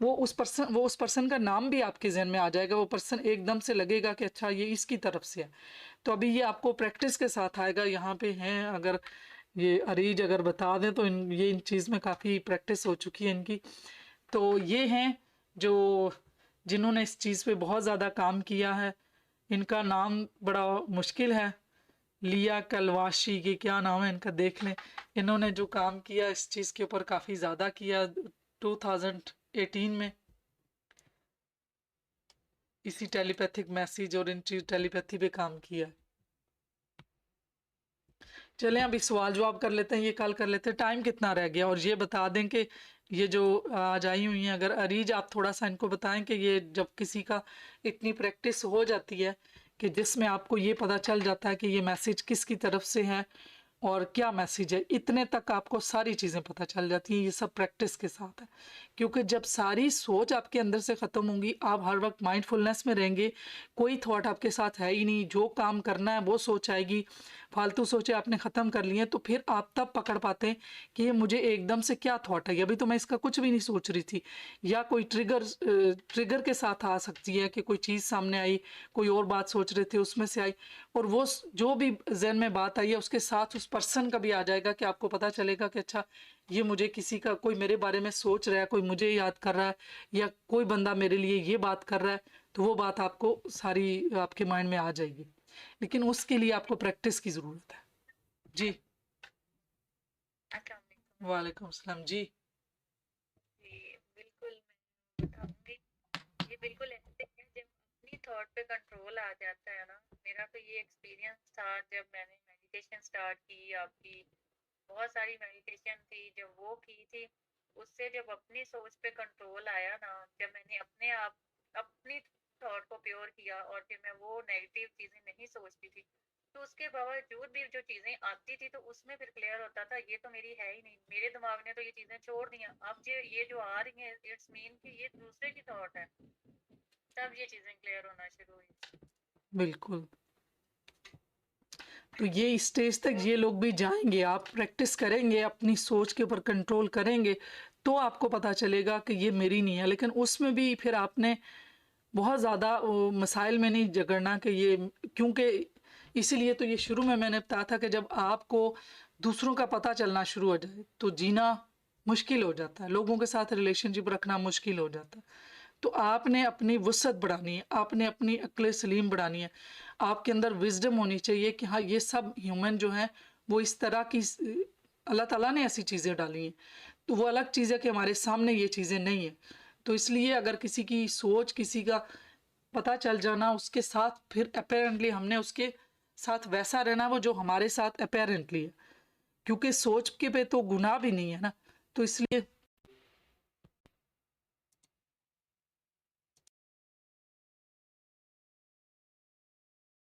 वो उस पर्सन का नाम भी आपके जहन में आ जाएगा। वो पर्सन एकदम से लगेगा कि अच्छा, ये इसकी तरफ से है। तो अभी ये आपको प्रैक्टिस के साथ आएगा। यहाँ पे हैं, अगर ये अरीज अगर बता दें, तो इन चीज़ में काफ़ी प्रैक्टिस हो चुकी है इनकी। तो ये हैं जो जिन्होंने इस चीज़ पे बहुत ज़्यादा काम किया है। इनका नाम बड़ा मुश्किल है, लिया कलवाशी, की क्या नाम है इनका, देख लें। इन्होंने जो काम किया इस चीज़ के ऊपर काफ़ी ज़्यादा किया 2018 में, इसी टेलीपैथिक मैसेज और इन चीज टेलीपैथी पे काम किया है। चलें, अभी सवाल जवाब कर लेते हैं, ये कल कर लेते हैं। टाइम कितना रह गया? और ये बता दें कि ये जो आज आई हुई हैं, अगर अरीज आप थोड़ा सा इनको बताएं कि ये जब किसी का इतनी प्रैक्टिस हो जाती है कि जिसमें आपको ये पता चल जाता है कि ये मैसेज किसकी तरफ से है और क्या मैसेज है, इतने तक आपको सारी चीज़ें पता चल जाती हैं। ये सब प्रैक्टिस के साथ है, क्योंकि जब सारी सोच आपके अंदर से ख़त्म होंगी, आप हर वक्त माइंडफुलनेस में रहेंगे, कोई थॉट आपके साथ है ही नहीं, जो काम करना है वो सोच आएगी, फालतू सोचे आपने ख़त्म कर लिए, तो फिर आप तब पकड़ पाते हैं कि ये मुझे एकदम से क्या थॉट है, अभी तो मैं इसका कुछ भी नहीं सोच रही थी। या कोई ट्रिगर के साथ आ सकती है कि कोई चीज़ सामने आई, कोई और बात सोच रहे थे उसमें से आई, और वो जो भी जहन में बात आई है उसके साथ उस पर्सन का भी आ जाएगा कि आपको पता चलेगा कि अच्छा, ये मुझे किसी का, कोई मेरे बारे में सोच रहा है, कोई मुझे याद कर रहा है, या कोई बंदा मेरे लिए ये बात कर रहा है। तो वो बात आपको सारी आपके माइंड में आ जाएगी, लेकिन उसके लिए आपको प्रैक्टिस की ज़रूरत है। जी, वालेकुम सलाम जी। बिल्कुल मैं बताऊंगी। ये बिल्कुल ऐसे है जब अपनी थॉट पे कंट्रोल आ जाता है ना। मेरा तो ये एक्सपीरियंस था जब मैंने मेडिटेशन स्टार्ट की। आपकी बहुत सारी मेडिटेशन थी, जब वो की थी, उससे जब अपनी सोच पे कंट्रोल आया ना, जब मैंने अपने आप अपनी थॉट को प्योर किया और फिर मैं वो नेगेटिव चीजें नहीं सोचती थी, तो उसके बावजूद भी जो चीजें आती थी तो उसमें फिर क्लियर होता था ये तो मेरी है ही नहीं, मेरे दिमाग ने तो ये चीजें छोड़ दी हैं, अब ये जो आ रही हैं इट्स मीन कि ये दूसरे की थॉट है, तब ये चीजें क्लियर होना शुरू हुई। बिल्कुल। तो ये स्टेज तक ये लोग भी जाएंगे, आप प्रैक्टिस करेंगे, अपनी सोच के ऊपर कंट्रोल करेंगे तो आपको पता चलेगा कि ये मेरी नहीं है। लेकिन उसमें भी फिर आपने बहुत ज़्यादा मसाइल में नहीं जगड़ना कि ये, क्योंकि इसीलिए तो ये शुरू में मैंने बताया था कि जब आपको दूसरों का पता चलना शुरू हो जाए तो जीना मुश्किल हो जाता है, लोगों के साथ रिलेशनशिप रखना मुश्किल हो जाता है। तो आपने अपनी वुसअत बढ़ानी है, आपने अपनी अक्ल सलीम बढ़ानी है, आपके अंदर विजडम होनी चाहिए कि हाँ ये सब ह्यूमन जो हैं वो इस तरह की, अल्लाह ताला ने ऐसी चीज़ें डाली हैं, तो वो अलग चीज़ है कि हमारे सामने ये चीज़ें नहीं है। तो इसलिए अगर किसी की सोच, किसी का पता चल जाना, उसके साथ फिर अपेरेंटली हमने उसके साथ वैसा रहना वो जो हमारे साथ अपेरेंटली है, क्योंकि सोच के पे तो गुनाह भी नहीं है ना। तो इसलिए